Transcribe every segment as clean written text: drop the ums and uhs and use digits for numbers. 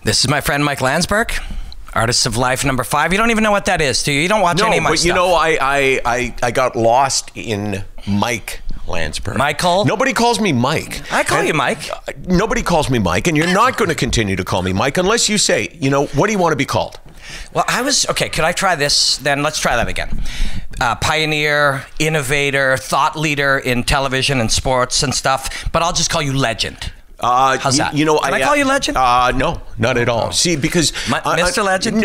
This is my friend Michael Landsberg, Artists of Life #5. You don't even know what that is, do you? You don't watch any of my stuff. No, but you know, I got lost in Mike Landsberg. Michael? Nobody calls me Mike. I call you Mike. Nobody calls me Mike, and you're not going to continue to call me Mike unless you say, you know, what do you want to be called? Well, okay, could I try this? Then let's try that again. Pioneer, innovator, thought leader in television and sports and stuff, but I'll just call you Legend. How's that? You know, Can I call you Legend? No, not at all. See, because Mr. Legend.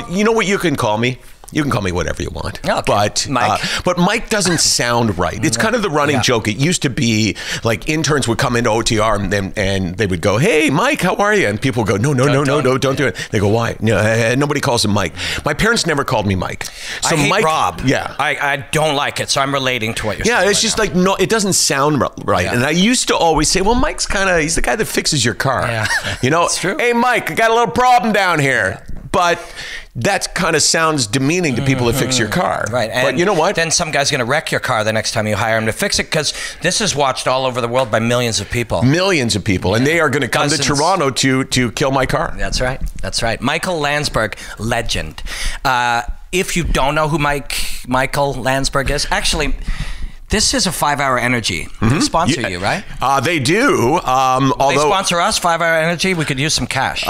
You know what you can call me. You can call me whatever you want. Okay. But Mike. But Mike doesn't sound right. It's kind of the running joke. It used to be like interns would come into OTR and they would go, "Hey, Mike, how are you?" And people would go, "No, don't do it." They go, "Why?" No, nobody calls him Mike. My parents never called me Mike. So I hate Mike, Rob. Yeah. I don't like it, so I'm relating to what you're saying. Yeah, it's just like, no, it doesn't sound right. Yeah. And I used to always say, well, Mike's he's the guy that fixes your car. Yeah. You know, it's true. Hey, Mike, I got a little problem down here. But that kind of sounds demeaning to people that fix your car. Right. And but you know what? Then some guy's going to wreck your car the next time you hire him to fix it, because this is watched all over the world by millions of people. Millions of people. And they are going to come to Toronto to kill my car. That's right. That's right. Michael Landsberg, Legend. If you don't know who Michael Landsberg is, actually, this is a 5-Hour Energy. They sponsor you, right? They do. Although they sponsor us, 5-Hour Energy. We could use some cash.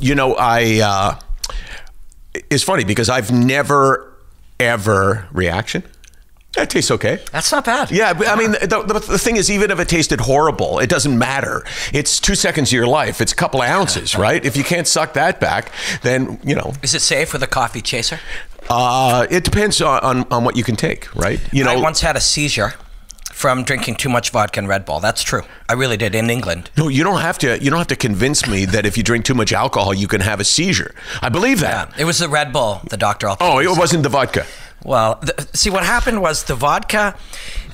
You know, it's funny because I've never, ever reaction. That tastes okay. That's not bad. Yeah, I mean, the thing is, even if it tasted horrible, it doesn't matter. It's 2 seconds of your life. It's a couple of ounces, right? If you can't suck that back, then, you know. Is it safe with a coffee chaser? It depends on what you can take, right? You know, I once had a seizure from drinking too much vodka and Red Bull. That's true. I really did, in England. No, you don't have to convince me that if you drink too much alcohol, you can have a seizure. I believe that. Yeah, it was the Red Bull, the doctor. Oh, it wasn't the vodka. Well, see, what happened was the vodka,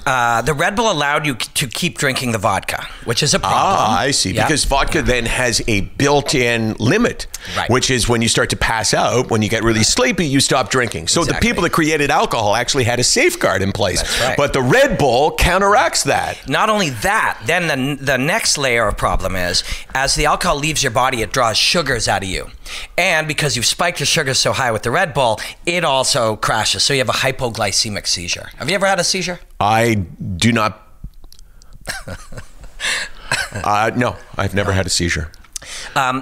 the Red Bull allowed you to keep drinking the vodka, which is a problem. Ah, I see. Yeah. Because vodka then has a built-in limit, which is when you start to pass out, when you get really sleepy, you stop drinking. So the people that created alcohol actually had a safeguard in place. That's right. But the Red Bull counteracts that. Not only that, then the next layer of problem is, as the alcohol leaves your body, it draws sugars out of you. And because you've spiked your sugars so high with the Red Bull, it also crashes. So you have a hypoglycemic seizure. Have you ever had a seizure? I do not. No, I've never had a seizure.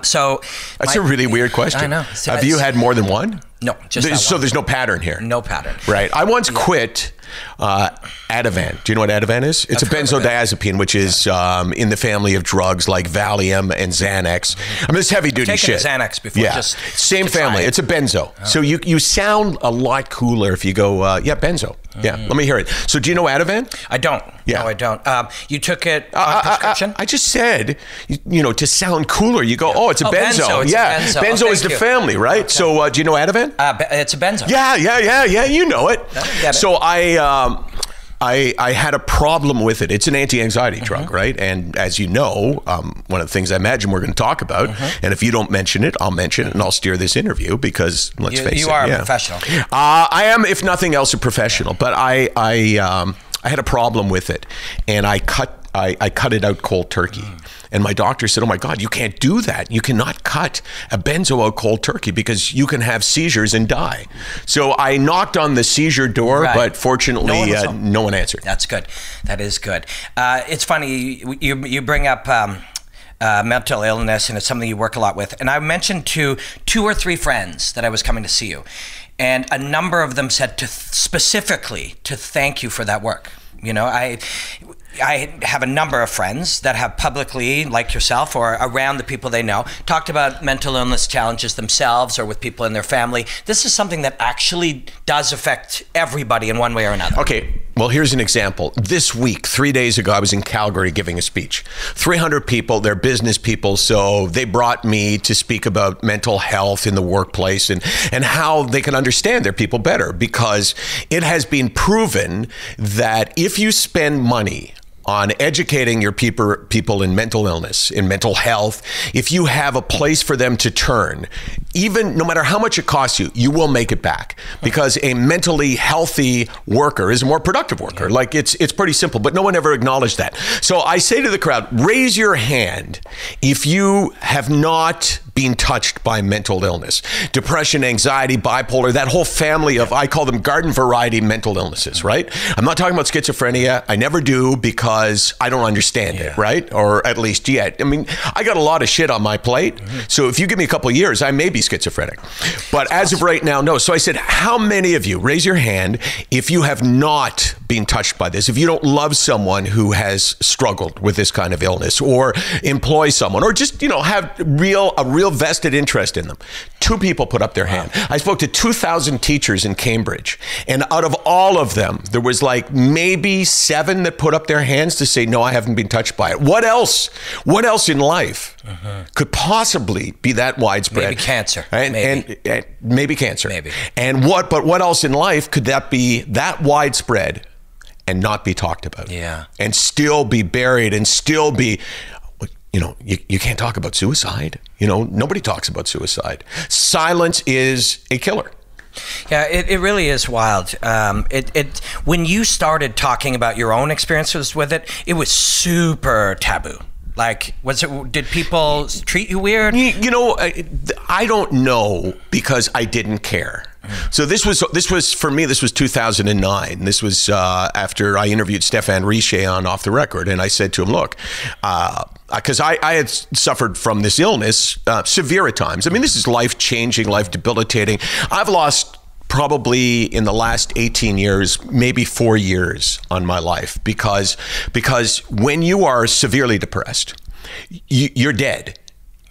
So that's a really weird question. I know. Have you had more than one? No, just that one. So there's no pattern here. No pattern. Right. I once quit Ativan. Do you know what Ativan is? It's a benzodiazepine, which is in the family of drugs like Valium and Xanax. I mean, it's heavy duty shit. Taken Xanax before. Yeah. Same family. It's a benzo. Oh. So you sound a lot cooler if you go, yeah, benzo. Yeah. Let me hear it. So do you know Ativan? I don't. Yeah. No, I don't. You took it on prescription? I just said, you know, to sound cooler, you go, oh, it's a benzo. Yeah. Benzo is the family, right? Okay. So do you know Ativan? It's a benzo. Yeah. You know it. No, so I had a problem with it. It's an anti-anxiety drug, right? And as you know, one of the things I imagine we're going to talk about, and if you don't mention it, I'll mention it, and I'll steer this interview because let's face it. You are a professional. I am, if nothing else, a professional. But I had a problem with it, and I cut it out cold turkey. And my doctor said, oh my God, you can't do that. You cannot cut a benzo out cold turkey because you can have seizures and die. So I knocked on the seizure door, but fortunately no one answered. That's good. That is good. It's funny, you bring up mental illness, and it's something you work a lot with. And I mentioned to 2 or 3 friends that I was coming to see you. And a number of them said specifically to thank you for that work. You know, I have a number of friends that have publicly, like yourself or around the people they know, talked about mental illness challenges themselves or with people in their family. This is something that actually does affect everybody in one way or another. Okay, well, here's an example. This week, 3 days ago, I was in Calgary giving a speech. 300 people, they're business people, so they brought me to speak about mental health in the workplace and how they can understand their people better, because it has been proven that if you spend money on educating your people in mental illness, in mental health, if you have a place for them to turn, even no matter how much it costs you, you will make it back, because a mentally healthy worker is a more productive worker. Like it's pretty simple, but no one ever acknowledged that. So I say to the crowd, raise your hand if you have not been touched by mental illness, depression, anxiety, bipolar, that whole family of, I call them garden variety mental illnesses, right? I'm not talking about schizophrenia. I never do, because I don't understand it, right? Or at least yet. I mean, I got a lot of shit on my plate. So if you give me a couple of years, I may be schizophrenic. But as of right now, no. So I said, how many of you, raise your hand if you have not been touched by this, if you don't love someone who has struggled with this kind of illness, or employ someone, or just, have a real vested interest in them. 2 people put up their hand. I spoke to 2,000 teachers in Cambridge, and out of all of them, there was like maybe 7 that put up their hands to say, no, I haven't been touched by it. What else in life could possibly be that widespread? Maybe cancer. And maybe cancer. Maybe. But what else in life could that be that widespread and not be talked about? Yeah. And still be buried, and still be, you can't talk about suicide. Nobody talks about suicide. Silence is a killer. Yeah, it really is wild. When you started talking about your own experiences with it, it was super taboo. Like, did people treat you weird? I don't know, because I didn't care. So this was for me, this was 2009. This was after I interviewed Stefan Richer on Off the Record, and I said to him, look, because I had suffered from this illness severe at times. I mean, this is life-changing, life-debilitating. I've lost probably in the last 18 years, maybe 4 years on my life, because when you are severely depressed, you're dead.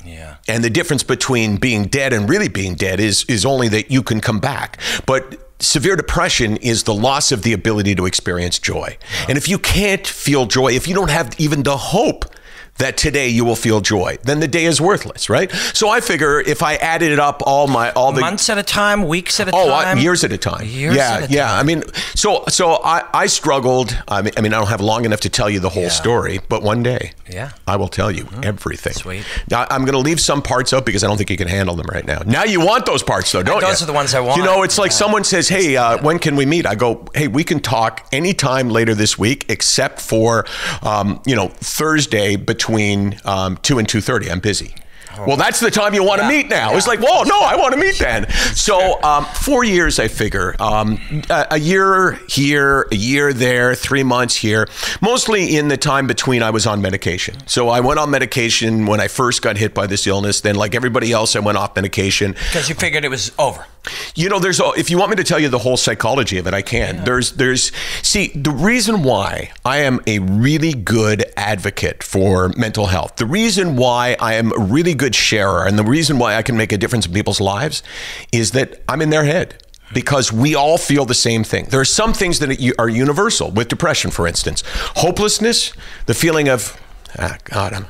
Yeah. And the difference between being dead and really being dead is only that you can come back. But severe depression is the loss of the ability to experience joy. And if you can't feel joy, if you don't have even the hope that today you will feel joy, then the day is worthless, right? So I figure if I added it up, all the months at a time, weeks at a time, years at a time. Years at a time. I mean, so I struggled. I mean, I don't have long enough to tell you the whole story, but one day, I will tell you everything. Sweet. Now I'm going to leave some parts out because I don't think you can handle them right now. Now you want those parts though, don't you? Those are the ones I want. It's like someone says, "Hey, when can we meet?" I go, "Hey, we can talk anytime later this week, except for, Thursday between 2 and 2:30. I'm busy." Well, that's the time you want to meet now. It's like, whoa, no, I want to meet then. So 4 years, I figure. A year here, a year there, 3 months here. Mostly in the time between I was on medication. So I went on medication when I first got hit by this illness. Then, like everybody else, I went off medication. Because you figured it was over. If you want me to tell you the whole psychology of it, I can. Yeah. See, the reason why I am a really good advocate for mental health, the reason why I am a really good sharer, and the reason why I can make a difference in people's lives is that I'm in their head. Because we all feel the same thing. There are some things that are universal, with depression, for instance. Hopelessness, the feeling of, God,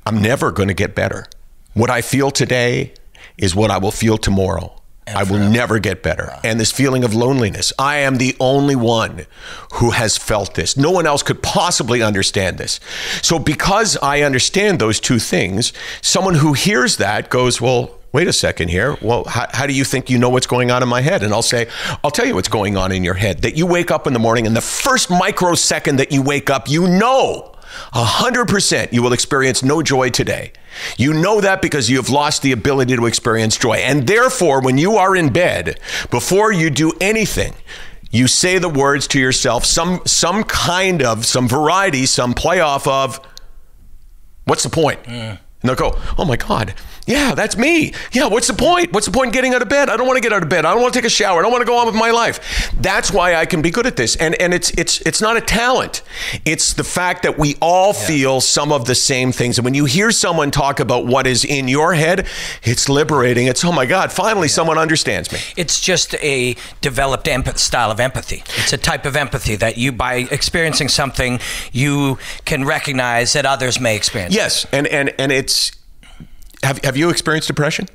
I'm never going to get better. What I feel today is what I will feel tomorrow. I will never get better. And this feeling of loneliness. I am the only one who has felt this. No one else could possibly understand this. So because I understand those two things, someone who hears that goes, well, wait a second here. Well, how do you think you know what's going on in my head? And I'll say, I'll tell you what's going on in your head. That you wake up in the morning, and the first microsecond that you wake up, 100% you will experience no joy today. You know that because you have lost the ability to experience joy. And therefore, when you are in bed, before you do anything, you say the words to yourself, some variety, some playoff of, what's the point? And they'll go, oh my God, yeah, that's me. Yeah, what's the point? What's the point in getting out of bed? I don't want to get out of bed. I don't want to take a shower. I don't want to go on with my life. That's why I can be good at this. And it's not a talent. It's the fact that we all feel some of the same things. And when you hear someone talk about what is in your head, it's liberating. It's, oh my God, finally someone understands me. It's just a developed style of empathy. It's a type of empathy that you, by experiencing something, you can recognize that others may experience. Yes, and it's, have you experienced depression?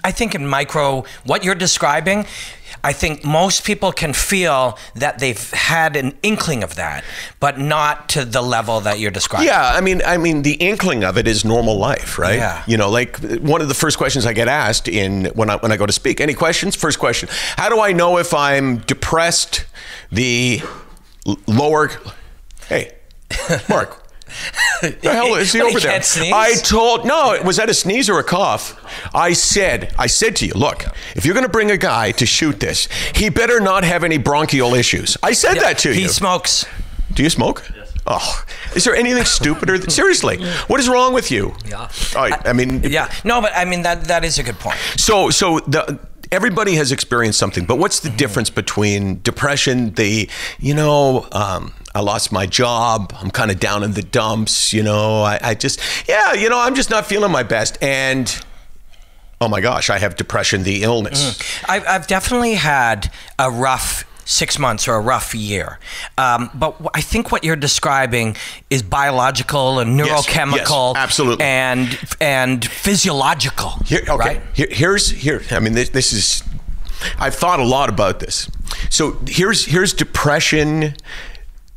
I think in what you're describing, I think most people can feel that they've had an inkling of that, but not to the level that you're describing. Yeah, I mean, the inkling of it is normal life, right? Yeah. You know, like one of the first questions I get asked when I go to speak. Any questions? First question: how do I know if I'm depressed? The lower. Hey, Mark. The hell is he over there? Can't sneeze? Was that a sneeze or a cough? I said to you, look, if you're going to bring a guy to shoot this, he better not have any bronchial issues. I said that to you. He smokes. Do you smoke? Yes. Oh, is there anything stupider? Seriously, what is wrong with you? Yeah. I mean, yeah. No, but I mean that is a good point. So everybody has experienced something, but what's the difference between depression, I lost my job, I'm kind of down in the dumps, I'm just not feeling my best, and oh my gosh, I have depression, the illness. I've definitely had a rough 6 months or a rough year. But I think what you're describing is biological and neurochemical, yes, absolutely, and physiological. Right? This is. I've thought a lot about this. So here's depression,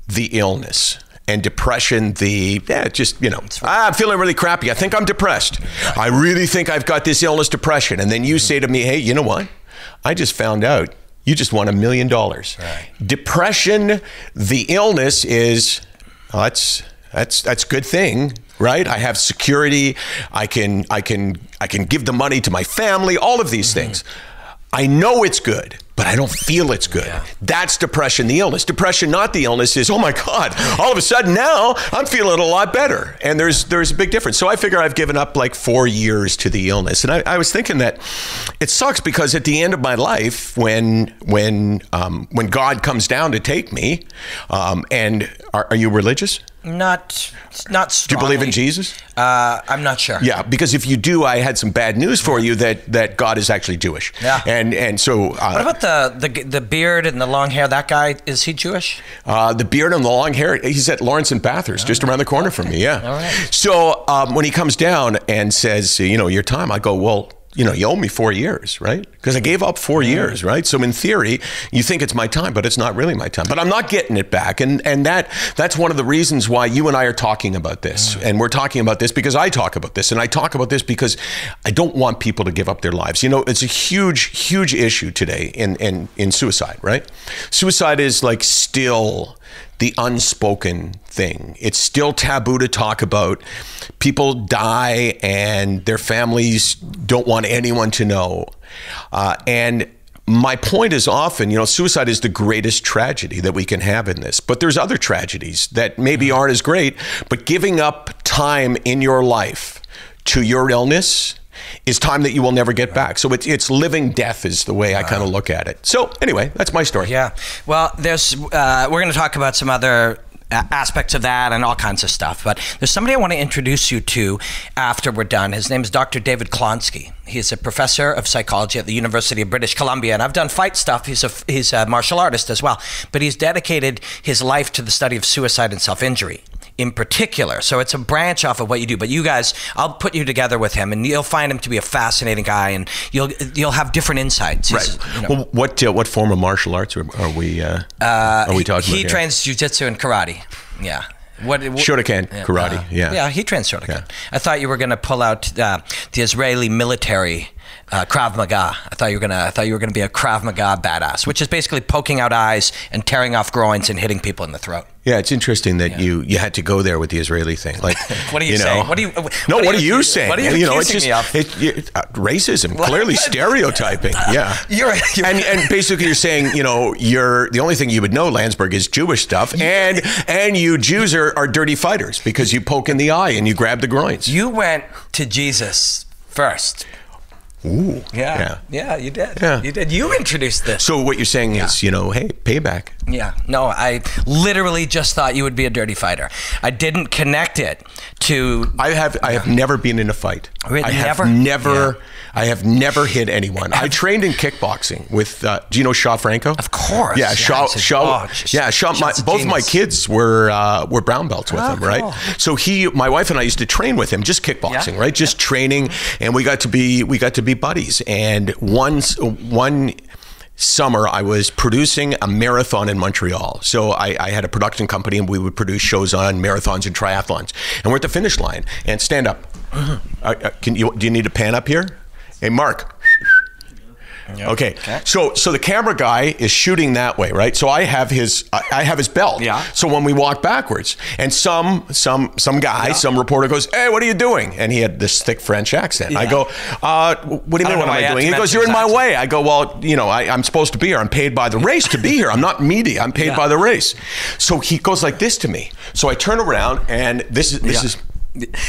the illness. And depression, I'm feeling really crappy. I think I'm depressed. I really think I've got this illness, depression. And then you say to me, hey, you know what? I just found out you just won $1 million. Right. Depression, the illness is, that's a good thing, right? I have security. I can give the money to my family, all of these things. I know it's good, but I don't feel it's good. Yeah. That's depression, the illness. Depression, not the illness, is, oh my God, all of a sudden now I'm feeling a lot better. And there's a big difference. So I figure I've given up like 4 years to the illness. And I was thinking that it sucks because at the end of my life, when God comes down to take me, and are you religious? Not strongly. Do you believe in Jesus? I'm not sure. Yeah, because if you do, I had some bad news for you that God is actually Jewish. Yeah. And so what about the beard and the long hair? That guy, is he Jewish? The beard and the long hair, he's at Lawrence and Bathurst, just around the corner from me. Yeah. All right. So when he comes down and says, your time, I go, well, you owe me 4 years, right? Because I gave up 4 years, right? So in theory, you think it's my time, but it's not really my time. But I'm not getting it back. And that's one of the reasons why you and I are talking about this. And we're talking about this because I talk about this. And I talk about this because I don't want people to give up their lives. It's a huge, huge issue today in suicide, right? Suicide is like still the unspoken thing. It's still taboo to talk about. People die and their families don't want anyone to know. And my point is often, suicide is the greatest tragedy that we can have in this. But there's other tragedies that maybe aren't as great, but giving up time in your life to your illness is time that you will never get back. So it's living death is the way I kind of look at it. So anyway, that's my story. Yeah. Well, we're going to talk about some other aspects of that and all kinds of stuff. But there's somebody I want to introduce you to after we're done. His name is Dr. David Klonsky. He's a professor of psychology at the University of British Columbia. And I've done fight stuff. He's a martial artist as well. But he's dedicated his life to the study of suicide and self-injury in particular. So it's a branch off of what you do. But you guys, I'll put you together with him and you'll find him to be a fascinating guy and you'll have different insights. Right. Well, what form of martial arts are we talking about? He trains jiu-jitsu and karate. Yeah. Shotokan, karate. Yeah, he trains Shotokan. Yeah. I thought you were going to pull out the Israeli military Krav Maga. I thought you were gonna be a Krav Maga badass, which is basically poking out eyes and tearing off groins and hitting people in the throat. Yeah, it's interesting that you had to go there with the Israeli thing. Like, what are you saying? What are you saying? What are you accusing me of? Racism, clearly stereotyping. Yeah, and basically you're saying, you're the only thing you would know, Landsberg, is Jewish stuff, and you Jews are dirty fighters because you poke in the eye and you grab the groins. You went to Jesus first. Ooh. Yeah, you did. Yeah. You did. You introduced this. So what you're saying is, hey, payback. Yeah. No, I literally just thought you would be a dirty fighter. I didn't connect it to... I have never been in a fight. Really? I have never hit anyone. I trained in kickboxing with, do you know Shaw Franco? Of course. Yeah, Shaw. Both of my kids were brown belts with him, right? So my wife and I used to train with him, just kickboxing, right? Just training, and we got to be buddies. And one summer, I was producing a marathon in Montreal. So I had a production company, and we would produce shows on marathons and triathlons. And we're at the finish line. And stand up. Do you need a pan up here? Hey, Mark. Yep. Okay. So the camera guy is shooting that way, right? So I have his belt. Yeah. So when we walk backwards, and some guy, some reporter goes, "Hey, what are you doing?" And he had this thick French accent. Yeah. I go, "What do you mean? What am I doing?" He goes, "You're in my way." I go, "Well, you know, I'm supposed to be here. I'm paid by the race to be here. I'm not media. I'm paid by the race." So he goes like this to me. So I turn around, and this is.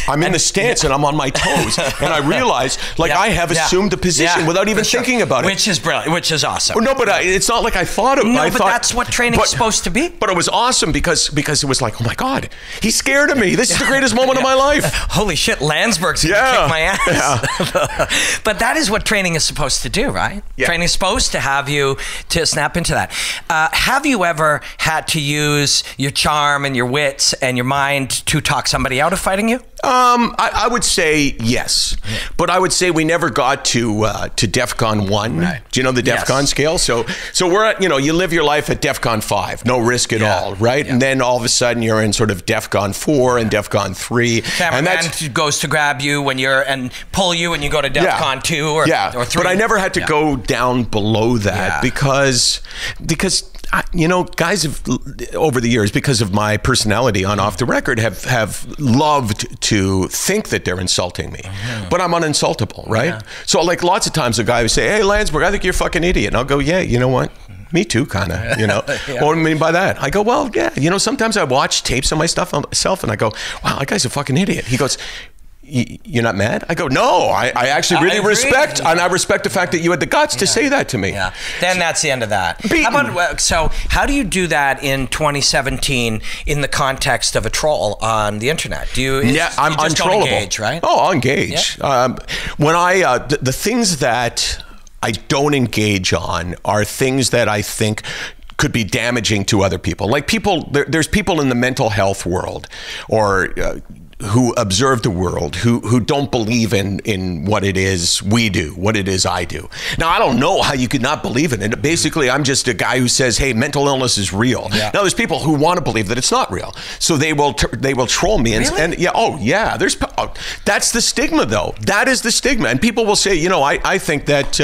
I'm in the stance and I'm on my toes, and I realize I have assumed the position without even thinking about it, which is brilliant, which is awesome. No, but it's not like I thought it. No, but that's what training is supposed to be. But it was awesome because it was like, oh my God, he's scared of me. This is the greatest moment of my life. Holy shit, Landsberg's gonna kick my ass. Yeah. But that is what training is supposed to do, right? Yeah. Training is supposed to have you to snap into that. Have you ever had to use your charm and your wits and your mind to talk somebody out of fighting you? I would say yes, but I would say we never got to DEFCON 1. Right. Do you know the DEFCON scale? So we're at, you live your life at DEFCON 5, no risk at all, right? Yeah. And then all of a sudden you're in sort of DEFCON 4 and DEFCON 3. And that goes to grab you when and pull you and you go to DEFCON 2 or 3. But I never had to go down below that because guys have, over the years, because of my personality on Off the Record, have loved to think that they're insulting me. But I'm uninsultable, right? Yeah. So like lots of times a guy would say, "Hey, Landsberg, I think you're a fucking idiot." And I'll go, "Yeah, you know what? Me too, kind of, What do I mean by that? I go, "Well, yeah, sometimes I watch tapes of my stuff myself and I go, wow, that guy's a fucking idiot." He goes, "You're not mad?" I go, "No, I actually really respect, and I respect the fact that you had the guts to say that to me." Yeah. Then that's the end of that. How do you do that in 2017 in the context of a troll on the internet? I'm untrollable. Don't engage, right? Oh, I'll engage. Yeah. When the things that I don't engage on are things that I think could be damaging to other people. Like there's people in the mental health world or who observe the world, who don't believe in what it is we do, what it is I do. Now, I don't know how you could not believe in it. Basically, I'm just a guy who says, hey, mental illness is real. Yeah. Now, there's people who want to believe that it's not real. So they will troll me. And that's the stigma, though. That is the stigma. And people will say, I think that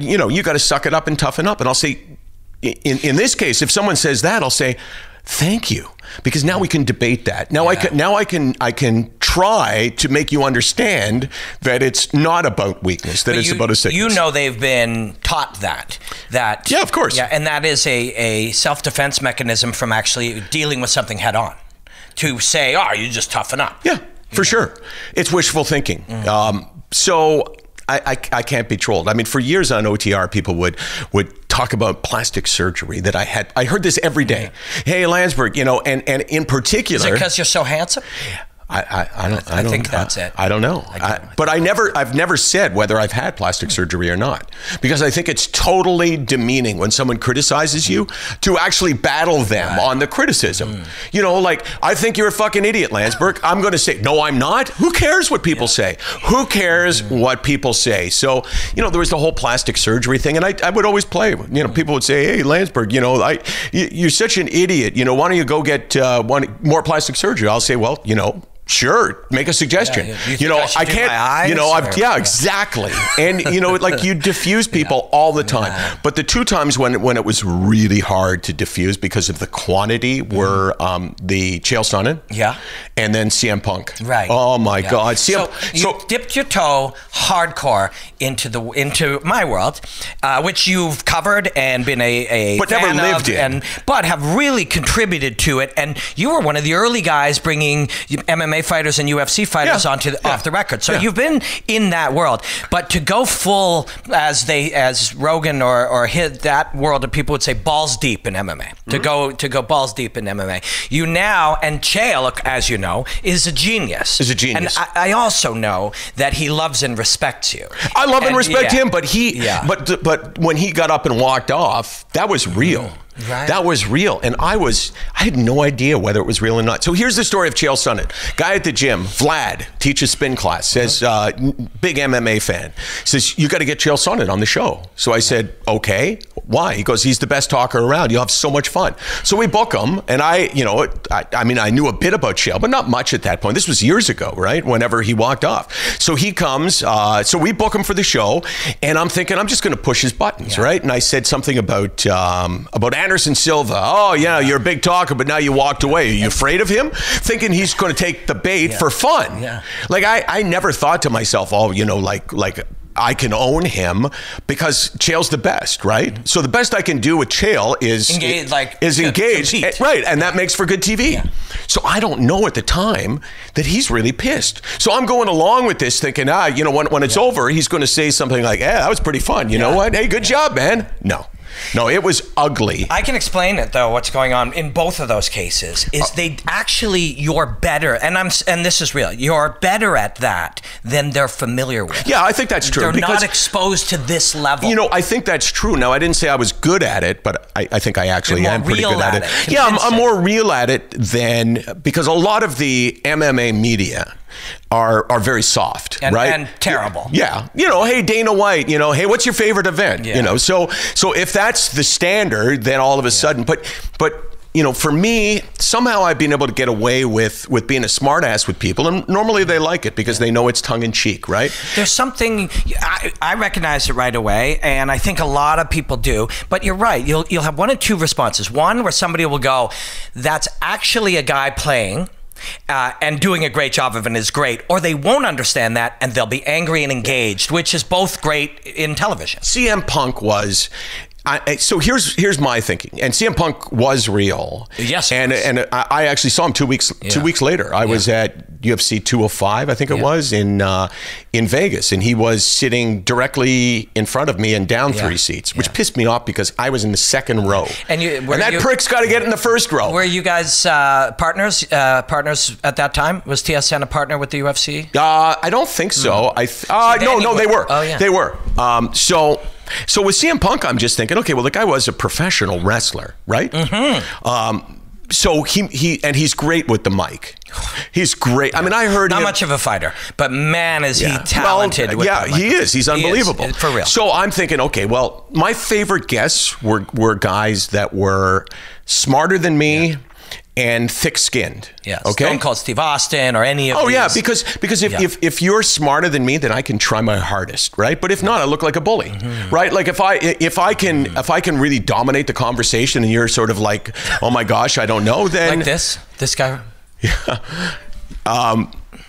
you got to suck it up and toughen up. And I'll say, in this case, if someone says that, I'll say, thank you, because now we can debate that. Now I can try to make you understand that it's not about weakness, that it's about a sickness. They've been taught that. Yeah, of course. Yeah, and that is a self-defense mechanism from actually dealing with something head on. To say, oh, you just toughen up. Yeah, for sure. It's wishful thinking. So I can't be trolled. I mean, for years on OTR, people would talk about plastic surgery that I had. I heard this every day. Hey, Landsberg, and in particular. Is it because you're so handsome? I think that's it. I don't know. But I've never said whether I've had plastic surgery or not, because I think it's totally demeaning when someone criticizes you to actually battle them on the criticism. Like, I think you're a fucking idiot, Landsberg. I'm going to say, no, I'm not. Who cares what people say? Who cares what people say? So, there was the whole plastic surgery thing, and I would always play. People would say, hey, Landsberg, you're such an idiot. Why don't you go get more plastic surgery? I'll say, well, sure, make a suggestion. I can't. Exactly. And like, you diffuse people all the time. But the two times when it was really hard to diffuse because of the quantity were the Chael Sonen, and then CM Punk. Right. Oh my God. So you dipped your toe hardcore into my world, which you've covered and been a but fan never lived in, but have really contributed to it. And you were one of the early guys bringing MMA fighters and UFC fighters onto Off the Record. So you've been in that world, but to go full, as Rogan or hit that world of people would say, balls deep in MMA. To go balls deep in MMA. You now, and Chael, as you know, is a genius. And I also know that he loves and respects you. I love and respect him, but but when he got up and walked off, that was real. Right. That was real. And I had no idea whether it was real or not. So here's the story of Chael Sonnen. Guy at the gym, Vlad, teaches spin class, says, big MMA fan, says, you got to get Chael Sonnen on the show. So I said, okay, why? He goes, he's the best talker around. You'll have so much fun. So we book him. And I knew a bit about Chael, but not much at that point. This was years ago, right? Whenever he walked off. So he comes, so we book him for the show. And I'm thinking, I'm just going to push his buttons, right? And I said something about Anderson Silva. Oh, yeah, you're a big talker, but now you walked away. Are you afraid of him? Thinking he's going to take the bait for fun. Yeah. Like, I never thought to myself, oh, like I can own him because Chael's the best, right? So the best I can do with Chael is engage, right? And that makes for good TV. Yeah. So I don't know at the time that he's really pissed. So I'm going along with this thinking, when it's over, he's going to say something like, "Yeah, that was pretty fun. You know what? Hey, good job, man." No, it was ugly. I can explain it though. What's going on in both of those cases is you're better, and this is real. You're better at that than they're familiar with. Yeah, I think that's true. They're not exposed to this level. I think that's true. Now, I didn't say I was good at it, but I think I actually am pretty good at it. Yeah, I'm more real at it because a lot of the MMA media are very soft, right? And terrible. Yeah. Hey, Dana White, hey, what's your favorite event? Yeah. So if that's the standard, then all of a sudden, but for me, somehow I've been able to get away with being a smartass with people, and normally they like it because they know it's tongue in cheek, right? There's something, I recognize it right away, and I think a lot of people do, but you're right. You'll have one of two responses. One where somebody will go, that's actually a guy playing, and doing a great job of it is great, or they won't understand that and they'll be angry and engaged, which is both great in television. CM Punk was... so here's my thinking, and CM Punk was real. Yes, and I actually saw him 2 weeks later. I was at UFC 205, I think it was in Vegas, and he was sitting directly in front of me and down 3 seats, which pissed me off because I was in the second row, and that prick's got to get in the first row. Were you guys partners at that time? Was TSN a partner with the UFC? I don't think so. No, they were. Oh, yeah. They were. So with CM Punk, I'm just thinking, okay, well, the guy was a professional wrestler, right? Mm-hmm. So he's great with the mic. He's great. I mean, I heard not much of a fighter, but man, is he talented. Well, he is. He's unbelievable. For real. So I'm thinking, okay, well, my favorite guests were guys that were smarter than me. And thick-skinned. Yeah. Okay. Stone Cold Steve Austin or any of these. Yeah, because if you're smarter than me, then I can try my hardest, right? But if not, I look like a bully, right? Like if I can really dominate the conversation, and you're sort of like, oh my gosh, I don't know, then like this guy. Yeah.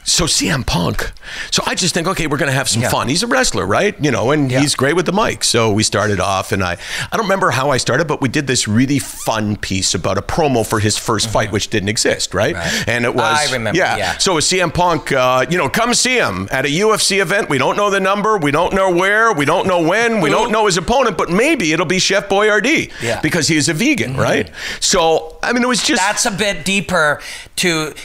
So CM Punk. So I just think, okay, we're going to have some fun. He's a wrestler, right? And he's great with the mic. So we started off, and I don't remember how I started, but we did this really fun piece about a promo for his first fight, which didn't exist, right? And it was, I remember, So with CM Punk, come see him at a UFC event. We don't know the number. We don't know where. We don't know when. We don't know his opponent, but maybe it'll be Chef Boyardee because he's a vegan, right? So, I mean, it was just... That's a bit deeper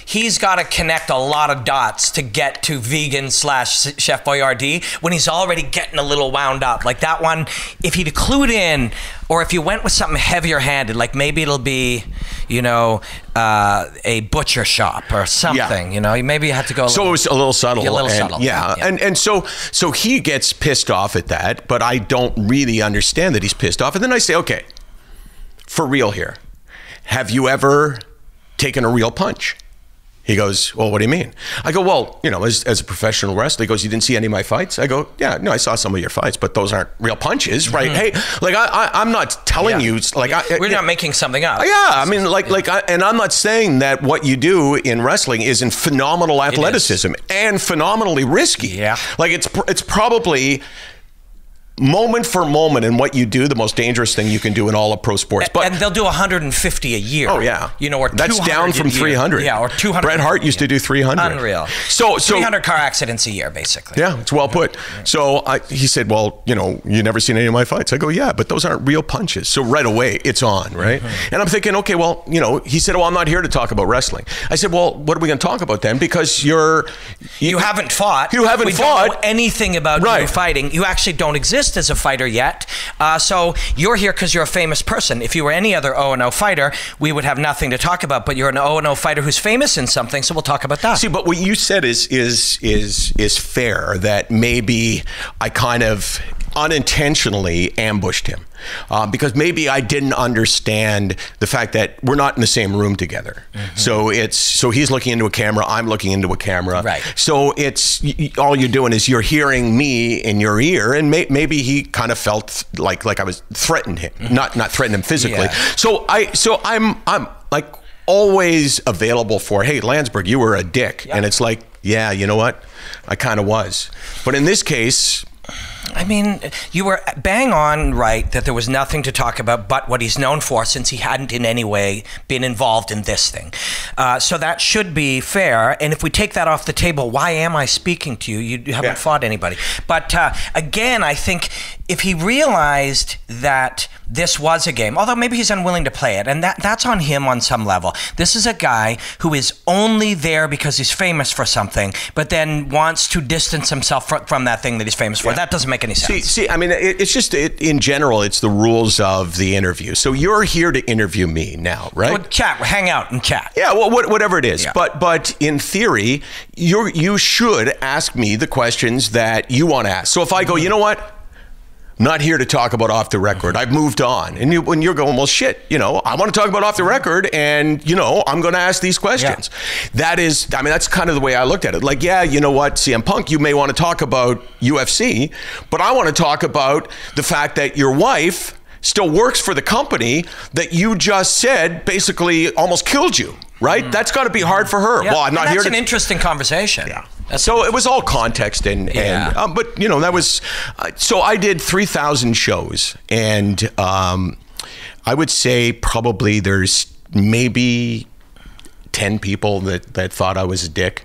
he's got to connect a lot of dots to get to vegan / Chef Boyardee when he's already getting a little wound up. Like that one, if he'd clued in, or if you went with something heavier handed, like maybe it'll be, a butcher shop or something, maybe you had to go so it was a little subtle. Subtle. And so he gets pissed off at that, but I don't really understand that he's pissed off. And then I say, okay, for real here, have you ever taken a real punch? He goes, well, what do you mean? I go, well, as a professional wrestler, he goes, you didn't see any of my fights? I go, yeah, no, I saw some of your fights, but those aren't real punches, right? Hey, like I'm not telling you, like we're not making something up. Yeah, I mean, and I'm not saying that what you do in wrestling isn't phenomenal athleticism and phenomenally risky. Yeah, like it's probably moment for moment in what you do, the most dangerous thing you can do in all of pro sports. But and they'll do 150 a year. Oh yeah, or that's down from 300. Yeah, or 200. Bret Hart used to do 300. Unreal. So 300 car accidents a year, basically. Yeah, it's well put. So he said, well, you never seen any of my fights. I go, yeah, but those aren't real punches. So right away, it's on, right? And I'm thinking, okay, well, he said, well, I'm not here to talk about wrestling. I said, well, what are we going to talk about then? Because you haven't fought. You haven't fought. We don't know anything about you fighting. You actually don't exist. exist as a fighter yet. So you're here because you're a famous person. If you were any other 0-0 fighter, we would have nothing to talk about. But you're an 0-0 fighter who's famous in something, so we'll talk about that. See, but what you said is fair. That maybe I kind of unintentionally ambushed him because maybe I didn't understand the fact that we're not in the same room together. So he's looking into a camera, I'm looking into a camera. Right. So it's all you're doing is you're hearing me in your ear, and maybe he kind of felt like I was threatened him, not threatened him physically. Yeah. So I'm like always available for, hey, Landsberg, you were a dick, and it's like, yeah, you know what, I kind of was, but in this case. I mean, you were bang on right that there was nothing to talk about but what he's known for, since he hadn't in any way been involved in this thing. So that should be fair. And if we take that off the table, why am I speaking to you? You haven't fought anybody. But again, I think if he realized that this was a game, although maybe he's unwilling to play it, and that's on him on some level. This is a guy who is only there because he's famous for something, but then wants to distance himself from that thing that he's famous for. That doesn't make any sense. See, I mean, it's just, in general, it's the rules of the interview. So you're here to interview me now, right? Well, chat, hang out and chat. Yeah, well, whatever it is. Yeah. But in theory, you should ask me the questions that you want to ask. So if I go, you know what? Not here to talk about off the record. I've moved on. And when you're going, well, shit, I want to talk about off the record, and, I'm going to ask these questions. Yeah. That's kind of the way I looked at it. Like, yeah, you know what, CM Punk, you may want to talk about UFC, but I want to talk about the fact that your wife still works for the company that you just said basically almost killed you, right? That's got to be hard for her. Yeah. Well, I'm not here to... That's an interesting conversation. Yeah. So it was all context, but that was. So I did 3,000 shows, and I would say probably there's maybe 10 people that thought I was a dick.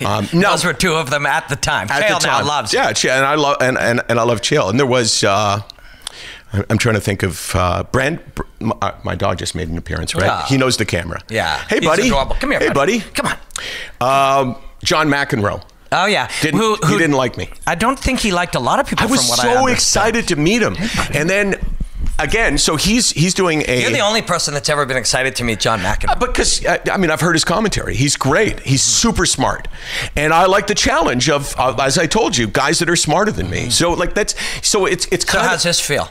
No, those were two of them at the time. Chael now loves him. Yeah, Chael, and I love and I love Chael, and there was. I'm trying to think of my dog just made an appearance, right? He knows the camera. Yeah. Hey, buddy. He's adorable. Come here, hey, buddy. Come on. John McEnroe. Oh, yeah. He didn't like me. I don't think he liked a lot of people. I was so excited to meet him. And then, again, so he's doing a... You're the only person that's ever been excited to meet John McEnroe. Because, I've heard his commentary. He's great. He's super smart. And I like the challenge of, as I told you, guys that are smarter than me. So, it's kind of... So how's this feel?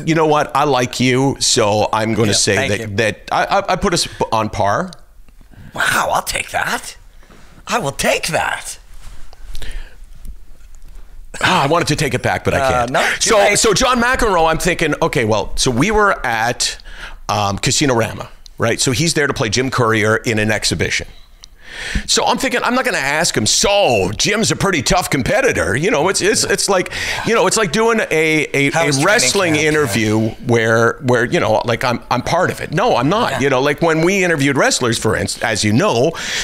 You know what? I like you, so I'm going to say that I put us on par. Wow, I'll take that. I will take that. I wanted to take it back, but I can't. No, so John McEnroe, I'm thinking, okay, well, so we were at Casino Rama, right? So he's there to play Jim Courier in an exhibition. So I'm thinking, I'm not going to ask him, so Jim's a pretty tough competitor. It's like, it's like doing a wrestling interview where like I'm part of it. No, I'm not. Yeah. Like when we interviewed wrestlers, for instance, as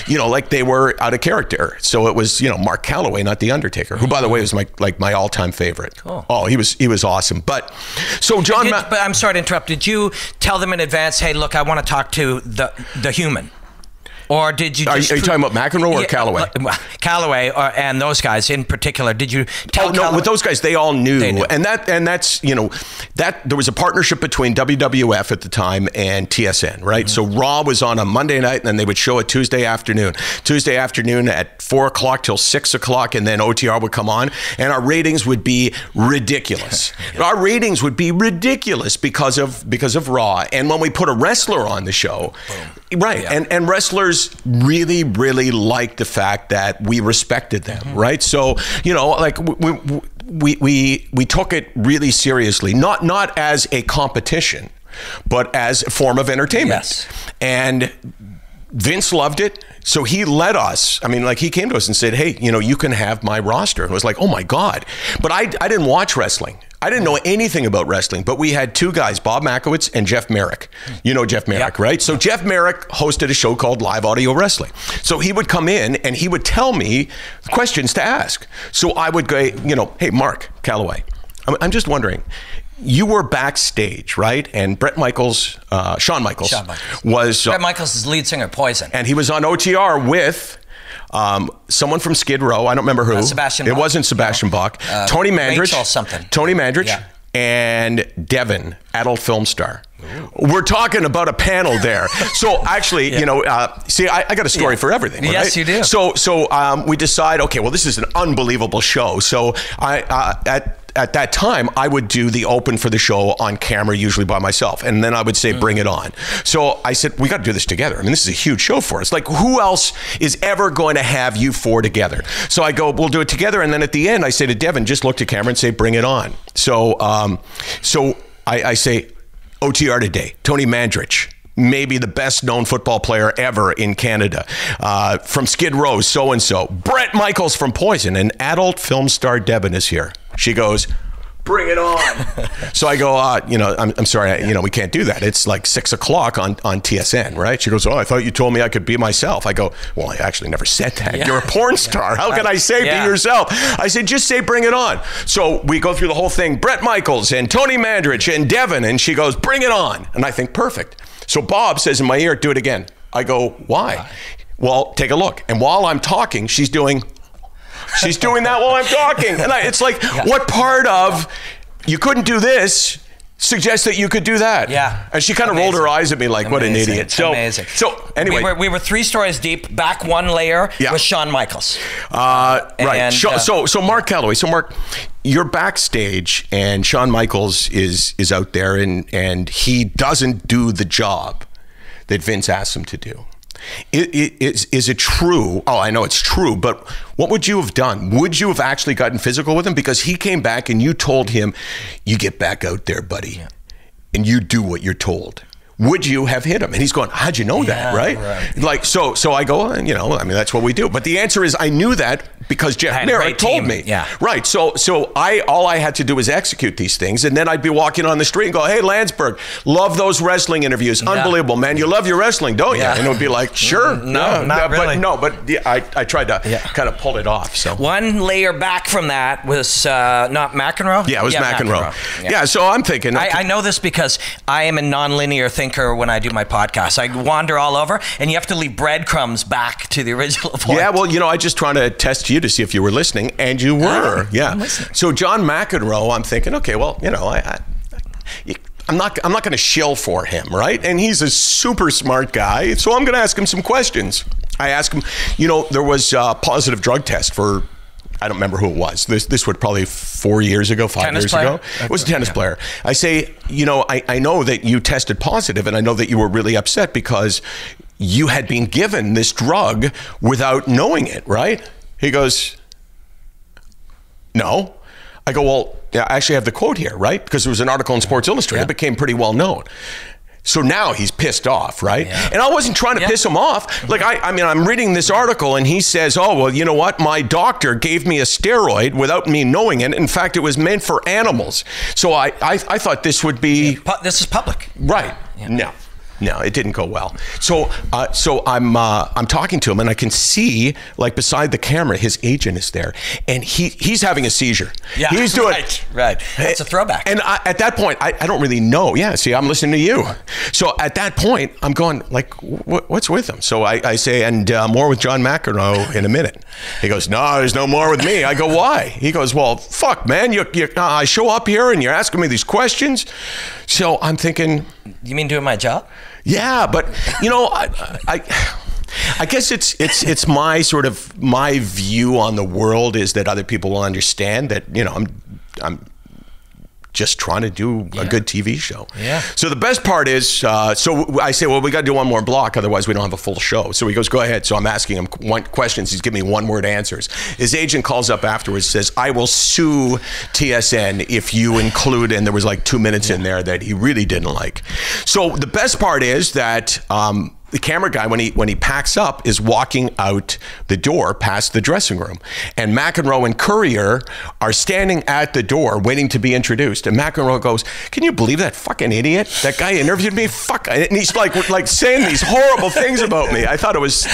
like they were out of character. So it was, Mark Calloway, not The Undertaker, who, by the way, was my all-time favorite. Cool. Oh, he was awesome. But so John, but I'm sorry to interrupt. Did you tell them in advance, hey, look, I want to talk to the human? Or did you just... Are you talking about McEnroe or Calloway? Calloway and those guys in particular. Did you tell no, with those guys, they all knew. They knew. And that's, that there was a partnership between WWF at the time and TSN, right? So Raw was on a Monday night, and then they would show it Tuesday afternoon at 4 o'clock till 6 o'clock, and then OTR would come on, and our ratings would be ridiculous. Our ratings would be ridiculous because of Raw. And when we put a wrestler on the show, right, and wrestlers really, really liked the fact that we respected them, right? So, like we took it really seriously, not as a competition, but as a form of entertainment. Yes. And Vince loved it. So he let us, he came to us and said, hey, you can have my roster. And it was like, oh my God. But I didn't watch wrestling. I didn't know anything about wrestling, but we had two guys, Bob Makowitz and Jeff Merrick. You know Jeff Merrick, right? So Jeff Merrick hosted a show called Live Audio Wrestling. So he would come in and he would tell me questions to ask. So I would go, hey, Mark Calloway, I'm just wondering, you were backstage, right? And Shawn Michaels was... Bret Michaels is lead singer, Poison. And he was on OTR with someone from Skid Row. I don't remember who. Sebastian It Bach. wasn't Sebastian Bach. Tony Mandrich. Rachel something. Tony Mandrich. Yeah. And Devin, adult film star. Ooh. We're talking about a panel there. So actually, you know, see, I got a story for everything. Right? Yes, you do. So we decide, okay, well, this is an unbelievable show. So at that time, I would do the open for the show on camera, usually by myself. And then I would say, bring it on. So I said, we got to do this together. I mean, this is a huge show for us. Like, who else is ever going to have you four together? So I go, we'll do it together. And then at the end, I say to Devin, just look to camera and say, bring it on. So I say, OTR today, Tony Mandrich. Maybe the best known football player ever in Canada. From Skid Row, so-and-so. Brett Michaels from Poison. And adult film star Devin is here. She goes, bring it on. So I go, you know, I'm sorry, you know, we can't do that. It's like 6 o'clock on TSN, right? She goes, oh, I thought you told me I could be myself. I go, well, I actually never said that. You're a porn star. How can I say be yourself? I said, just say bring it on. So we go through the whole thing. Brett Michaels and Tony Mandrich and Devin. And she goes, bring it on. And I think, perfect. So Bob says in my ear, do it again. I go, why? Well, take a look. And while I'm talking, she's doing that while I'm talking. And it's like, what part of you couldn't do this suggests that you could do that? Yeah. And she kind of rolled her eyes at me like, what an idiot. So, amazing. So anyway. We were 3 stories deep. Back one layer with Shawn Michaels. Right. And, so Mark Calloway. So Mark, you're backstage and Shawn Michaels is out there and he doesn't do the job that Vince asked him to do. Is it true? Oh, I know it's true, but what would you have done? Would you have actually gotten physical with him? Because he came back and you told him, you get back out there, buddy, and you do what you're told. Would you have hit him? And he's going, how'd you know that, right? Like, so I go, you know, I mean, that's what we do. But the answer is, I knew that because Jeff Merritt told me. Yeah. Right. So all I had to do was execute these things. And then I'd be walking on the street and go, hey, Landsberg, love those wrestling interviews. Unbelievable, man. You love your wrestling, don't you? And it would be like, sure. Not really. But I tried to kind of pull it off. So one layer back from that was not McEnroe? Yeah, it was McEnroe. Yeah, so I'm thinking. I know this because I am a nonlinear thinker when I do my podcast. I wander all over, and you have to leave breadcrumbs back to the original point. Yeah, well, you know, I just trying to test you to see if you were listening, and you were. I'm listening. So John McEnroe, I'm thinking, okay, well, you know, I'm not going to shill for him, right? And he's a super smart guy, so I'm going to ask him some questions. I ask him, you know, there was a positive drug test for, I don't remember who it was. This would probably 4 years ago, 5 years ago. It was a tennis player. I say, you know, I know that you tested positive, and I know that you were really upset because you had been given this drug without knowing it, right? He goes, no. I go, well, yeah, I actually have the quote here, right? Because there was an article in Sports Illustrated. It became pretty well known. So now he's pissed off, right? Yeah. And I wasn't trying to piss him off. Like, I mean, I'm reading this article and he says, oh, well, you know what? My doctor gave me a steroid without me knowing it. In fact, it was meant for animals. So I thought this would be... This is public. Right. Yeah. No, it didn't go well. So I'm talking to him, and I can see, like, beside the camera, his agent is there, and he's having a seizure. Yeah, he's doing right. That's a throwback. And at that point, I don't really know. Yeah, see, I'm listening to you. So at that point, I'm going, like, what's with him? So I say, and more with John McEnroe in a minute. He goes, no, there's no more with me. I go, why? He goes, well, fuck, man. I show up here, and you're asking me these questions. So I'm thinking... You mean doing my job? Yeah, but you know, I guess it's my sort of my view on the world is that other people will understand that, you know, I'm just trying to do a good TV show. Yeah. So the best part is, so I say, well, we got to do one more block, otherwise we don't have a full show. So he goes, go ahead. So I'm asking him questions. He's giving me one-word answers. His agent calls up afterwards, says, I will sue TSN if you include, and there was like 2 minutes in there that he really didn't like. So the best part is that the camera guy, when he packs up, is walking out the door past the dressing room. And McEnroe and Courier are standing at the door waiting to be introduced. And McEnroe goes, can you believe that fucking idiot? That guy interviewed me? Fuck. And he's like saying these horrible things about me. I thought it was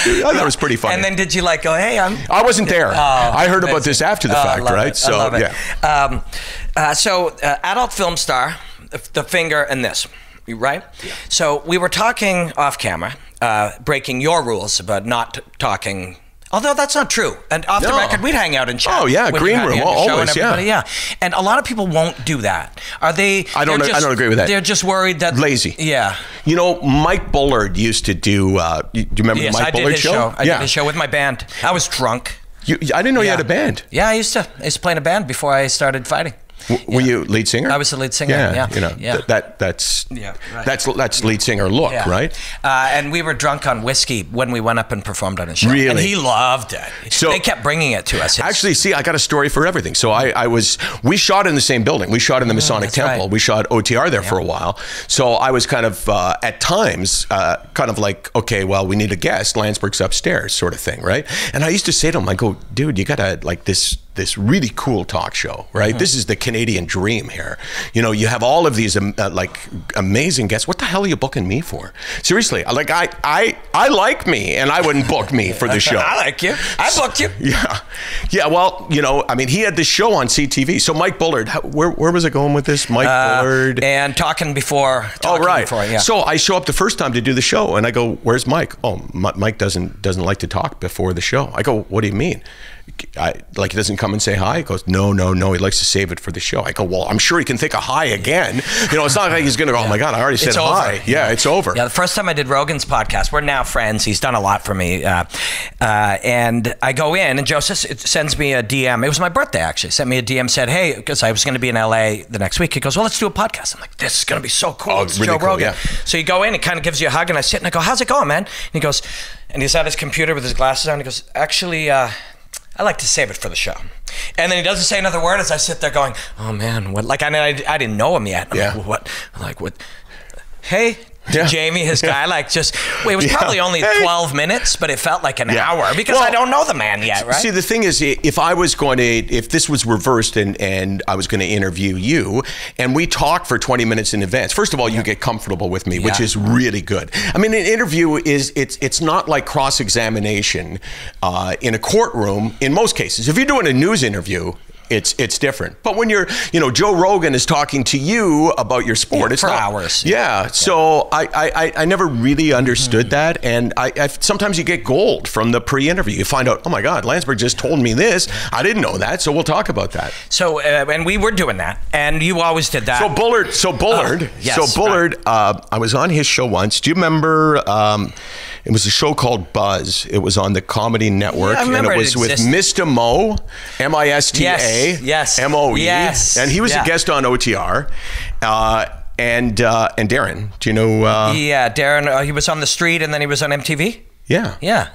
pretty funny. And then did you like go, hey, I wasn't there. I heard about this after the fact, right? It. So, yeah. So adult film star, the finger and this. Right? Yeah. So we were talking off camera, breaking your rules about not talking Although that's not true. And off the record, we'd hang out and chat. Oh yeah, green room, always. Yeah. And a lot of people won't do that. Are they? I don't agree with that. They're just worried that lazy. Yeah. You know, Mike Bullard used to do. Do you remember the Mike Bullard show? I did his show with my band. I was drunk. I didn't know you had a band. Yeah, I used to play in a band before I started fighting. Were you lead singer? I was the lead singer. Yeah, you know, that's lead singer look, right? And we were drunk on whiskey when we went up and performed on his show. Really? And he loved it. So they kept bringing it to us. Actually, see, I got a story for everything. So we shot in the same building. We shot in the Masonic Temple. Right. We shot OTR there for a while. So I was kind of at times kind of like, okay, well, we need a guest. Landsberg's upstairs, sort of thing, right? And I used to say to him, I go, dude, you gotta like this really cool talk show, right? This is the Canadian dream here. You know, you have all of these like amazing guests. What the hell are you booking me for? Seriously, like I like me, and I wouldn't book me for the show. I like you. I booked you. Yeah. Well, you know, I mean, he had this show on CTV. So Mike Bullard, where was I going with this? Mike Bullard and talking before. Yeah. So I show up the first time to do the show, and I go, "Where's Mike?" Oh, Mike doesn't like to talk before the show. I go, "What do you mean?" Like he doesn't come and say hi? He goes, no, he likes to save it for the show. I go, well, I'm sure he can think of hi again. You know, it's not like he's going to go, oh my God, I already said hi. Yeah, it's over. Yeah, the first time I did Rogan's podcast, we're now friends. He's done a lot for me. And I go in and Joseph sends me a DM. It was my birthday, actually. Sent me a DM, said, hey, because I was going to be in LA the next week. He goes, well, let's do a podcast. I'm like, this is going to be so cool. Oh, it's really Joe cool, Rogan. yeah. So you go in, it kind of gives you a hug, and I sit and I go, how's it going, man? And he goes, and he's at his computer with his glasses on. He goes, actually, I like to save it for the show. And then he doesn't say another word as I sit there going, oh man, what? Like, I didn't know him yet. I'm like, well, what? I'm like, what? Hey, Jamie, his guy, like just, it was probably only 12 minutes, but it felt like an hour because I don't know the man yet, right? See, the thing is, if this was reversed and I was going to interview you and we talked for 20 minutes in advance, first of all, you get comfortable with me, which is really good. I mean, an interview it's not like cross-examination in a courtroom in most cases. If you're doing a news interview, it's different. But when Joe Rogan is talking to you about your sport, it's for not, hours. Yeah. So I never really understood that. And I sometimes you get gold from the pre-interview. You find out, oh my God, Landsberg just told me this. I didn't know that. So we'll talk about that. So, and we were doing that. And you always did that. So Bullard, I was on his show once. Do you remember, it was a show called Buzz. It was on the Comedy Network. Yeah, I remember and it was with Mr. Mo, Mista. Yes. MOE. Yes. And he was a guest on OTR. And Darren, do you know? Yeah, Darren, he was on The Street and then he was on MTV? Yeah.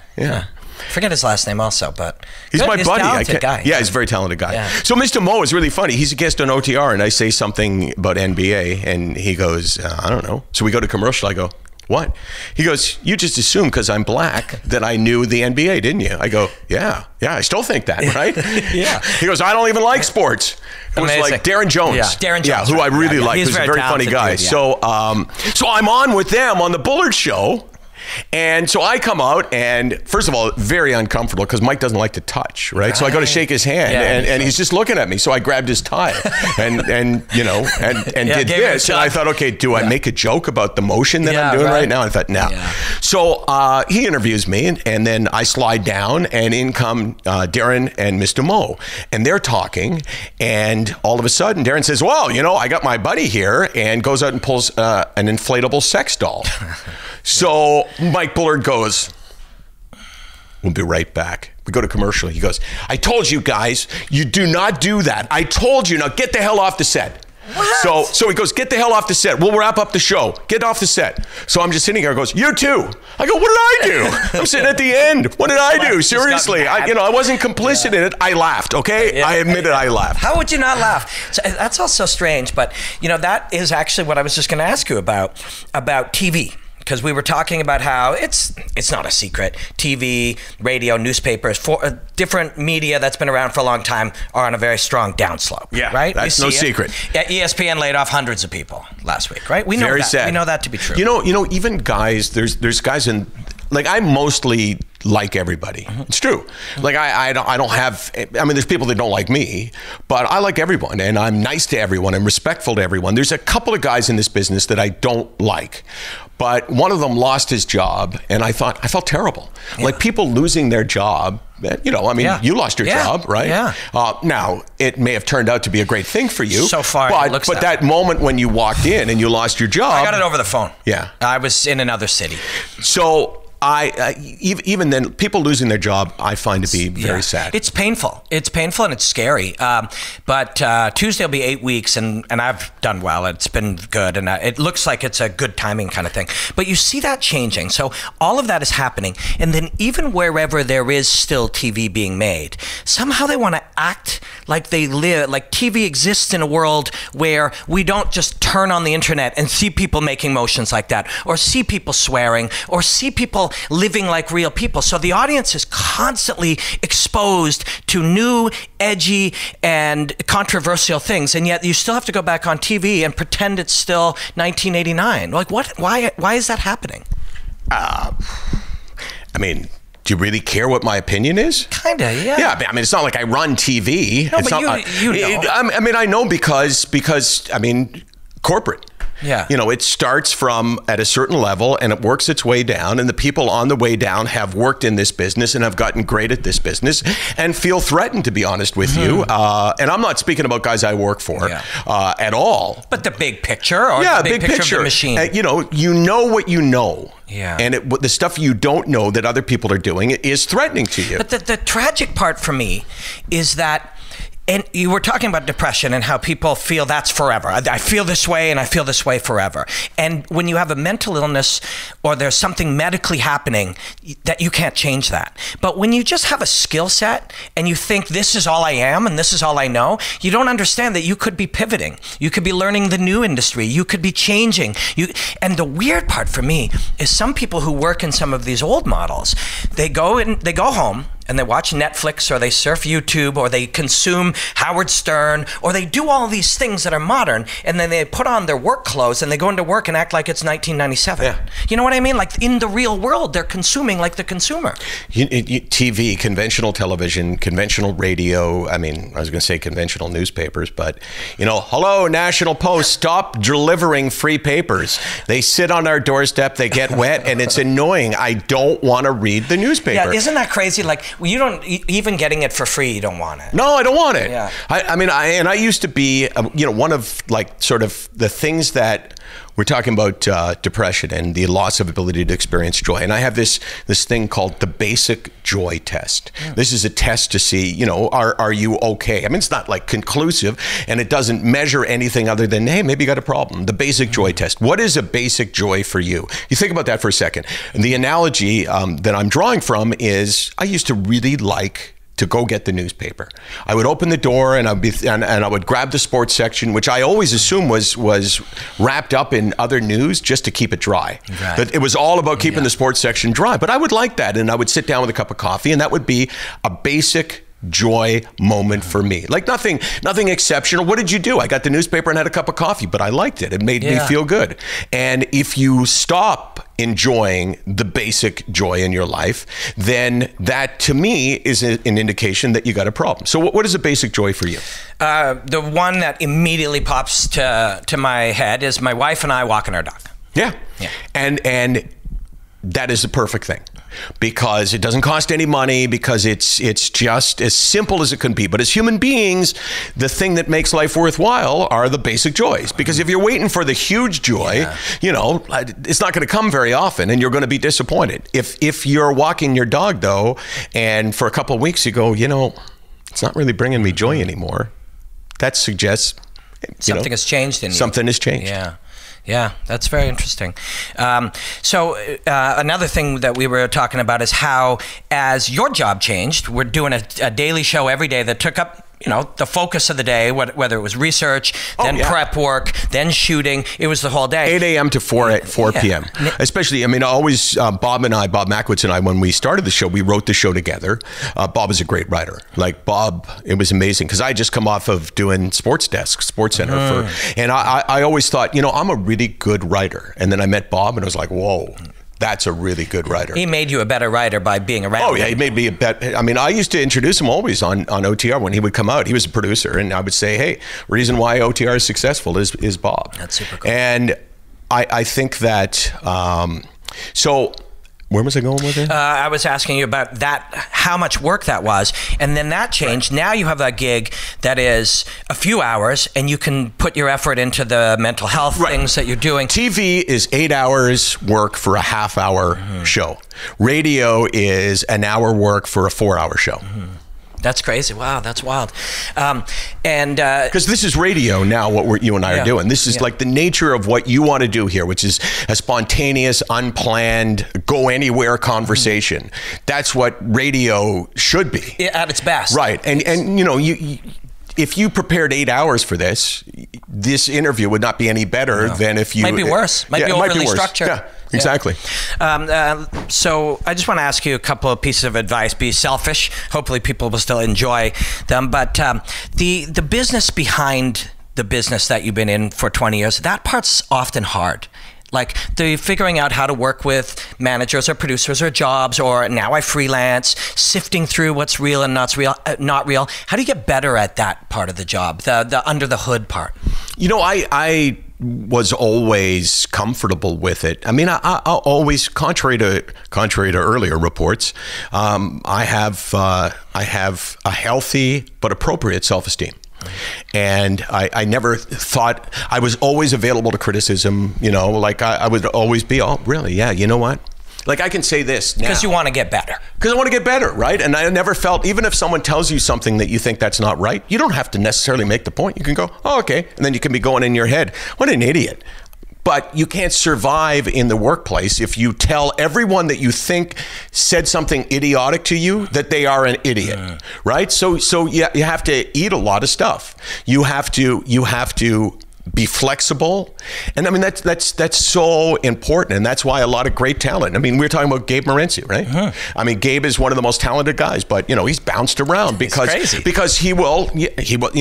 Forget his last name also, but he's my buddy. Talented guy. Yeah, he's a very talented guy. Yeah. So Mr. Mo is really funny. He's a guest on OTR and I say something about NBA and he goes, I don't know. So we go to commercial. I go, what? He goes, you just assumed because I'm black that I knew the NBA, didn't you? I go, yeah, I still think that, right? Yeah. He goes, I don't even like sports. It was like Darren Jones. Yeah, Darren Jones. Who I really like. He's a very funny guy. Dude, so I'm on with them on the Bullard show. And so I come out and first of all, very uncomfortable because Mike doesn't like to touch, right? So I go to shake his hand and he's just looking at me. So I grabbed his tie and did this. And I thought, okay, do I make a joke about the motion that I'm doing right now? And I thought, no. Yeah. So he interviews me and then I slide down and in come Darren and Mr. Mo. And they're talking and all of a sudden Darren says, well, I got my buddy here and goes out and pulls an inflatable sex doll. So Mike Bullard goes, we'll be right back. We go to commercial. He goes, I told you guys, you do not do that. I told you, now get the hell off the set. What? So he goes, get the hell off the set. We'll wrap up the show. Get off the set. So I'm just sitting here. He goes, you too. I go, what did I do? I'm sitting at the end. What did I do? Seriously, I wasn't complicit in it. I laughed. Okay, I admitted I laughed. How would you not laugh? So that's also strange. But that is actually what I was just going to ask you about TV. Because we were talking about how it's not a secret. TV, radio, newspapers, different media that's been around for a long time are on a very strong downslope. Yeah, right. That's no secret. Yeah, ESPN laid off hundreds of people last week. Right. We know very that. Sad. We know that to be true. Even guys. There's guys in. Like I mostly like everybody. It's true. Like I don't have, I mean, there's people that don't like me, but I like everyone, and I'm nice to everyone and respectful to everyone. There's a couple of guys in this business that I don't like, but one of them lost his job, and I felt terrible. Like people losing their job. You know, I mean, you lost your job, right? Yeah. Now, it may have turned out to be a great thing for you. So far, but, it looks but that moment when you walked in and you lost your job. I got it over the phone. Yeah. I was in another city. So even then, people losing their job, I find to be very sad. It's painful. It's painful and it's scary. But Tuesday will be 8 weeks, and I've done well. It's been good, and it looks like it's a good timing kind of thing. But you see that changing. So all of that is happening, and then even wherever there is still TV being made, somehow they want to act like they live, like TV exists in a world where we don't just turn on the internet and see people making motions like that, or see people swearing, or see people living like real people. So the audience is constantly exposed to new, edgy, and controversial things, and yet you still have to go back on TV and pretend it's still 1989. Like, what? Why is that happening? I mean, do you really care what my opinion is? Kinda, yeah. Yeah, I mean, it's not like I run TV. No, it's but not, you know. I mean, I know because I mean, corporate. Yeah. You know, it starts from at a certain level and it works its way down, and the people on the way down have worked in this business and have gotten great at this business and feel threatened, to be honest with you. And I'm not speaking about guys I work for at all. But the big picture, or the big picture of the machine. You know what you know. Yeah. And the stuff you don't know that other people are doing is threatening to you. But the tragic part for me is that, and you were talking about depression and how people feel that's forever. I feel this way and I feel this way forever. And when you have a mental illness or there's something medically happening, that you can't change that. But when you just have a skill set and you think this is all I am and this is all I know, you don't understand that you could be pivoting. You could be learning the new industry. You could be changing. And the weird part for me is some people who work in some of these old models, they go home and they watch Netflix, or they surf YouTube, or they consume Howard Stern, or they do all these things that are modern, and then they put on their work clothes and they go into work and act like it's 1997. Yeah. You know what I mean? Like in the real world, they're consuming like the consumer. TV, conventional television, conventional radio, I mean, I was going to say conventional newspapers, but, hello, National Post, stop delivering free papers. They sit on our doorstep, they get wet, and it's annoying. I don't want to read the newspaper. Yeah, isn't that crazy? Like, you don't, even getting it for free, you don't want it. No, I don't want it. Yeah. I used to be, one of like sort of the things that we're talking about, depression and the loss of ability to experience joy. And I have this thing called the basic joy test. This is a test to see, are you okay? I mean, it's not like conclusive, and it doesn't measure anything other than, hey, maybe you got a problem. The basic joy test. What is a basic joy for you? You think about that for a second. And the analogy that I'm drawing from is I used to really like to go get the newspaper. I would open the door and I would grab the sports section, which I always assumed was wrapped up in other news just to keep it dry. Right. But it was all about keeping the sports section dry. But I would like that, and I would sit down with a cup of coffee, and that would be a basic joy moment for me. Like nothing exceptional. What did you do? I got the newspaper and had a cup of coffee, but I liked it. It made me feel good. And if you stop enjoying the basic joy in your life, then that to me is an indication that you got a problem. So what is a basic joy for you? The one that immediately pops to my head is my wife and I walking our dog. Yeah. And that is the perfect thing, because it doesn't cost any money, because it's just as simple as it can be. But as human beings, the thing that makes life worthwhile are the basic joys. Because if you're waiting for the huge joy, it's not going to come very often, and you're going to be disappointed. If you're walking your dog, though, and for a couple of weeks you go, it's not really bringing me joy anymore, that suggests something has changed in you. Something has changed. Yeah, that's very interesting. So another thing that we were talking about is how, as your job changed, we're doing a daily show every day that took up the focus of the day, whether it was research, then prep work, then shooting. It was the whole day. 8 a.m. to 4 p.m. Especially, always Bob Mackwitz and I, when we started the show, we wrote the show together. Bob is a great writer. Like Bob, it was amazing, because I just come off of doing Sports Desk, Sports Center, and I always thought, I'm a really good writer. And then I met Bob, and I was like, whoa. that's a really good writer. He made you a better writer by being around him. Oh, yeah, he made me a bet. I mean, I used to introduce him always on OTR when he would come out. He was a producer, and I would say, hey, reason why OTR is successful is Bob. That's super cool. And I think that, so where was I going with it? I was asking you about that, how much work that was, and then that changed. Right. Now you have a gig that is a few hours, and you can put your effort into the mental health things that you're doing. TV is 8 hours work for a half-hour show. Radio is an hour work for a 4-hour show. That's crazy. Wow, that's wild. Because this is radio now, what you and I are doing. This is like the nature of what you want to do here, which is a spontaneous, unplanned, go anywhere conversation. That's what radio should be. At its best. Right. And you know, if you prepared 8 hours for this interview would not be any better than if you... Might be worse. Might be overly structured. Yeah, exactly. So I just want to ask you a couple of pieces of advice. Be selfish. Hopefully people will still enjoy them. But the business behind the business that you've been in for 20 years, that part's often hard. Like the figuring out how to work with managers or producers or jobs, or now I freelance, sifting through what's real and not real. How do you get better at that part of the job, the under the hood part? You know, I was always comfortable with it. I mean, I always, contrary to earlier reports, I have a healthy but appropriate self-esteem. And I never thought, I was always available to criticism, you know, like I would always be, oh, really? Yeah, you know what? Like I can say this now. Because you want to get better. Because I want to get better, right? And I never felt, even if someone tells you something that you think that's not right, you don't have to necessarily make the point. You can go, oh, okay. And then you can be going in your head, what an idiot. But you can't survive in the workplace if you tell everyone that you think said something idiotic to you that they are an idiot, right? So you have to eat a lot of stuff. You have to be flexible, and I mean that's so important, and that's why a lot of great talent. I mean, we were talking about Gabe Morency, right? I mean, Gabe is one of the most talented guys, but you know he's bounced around because he will, you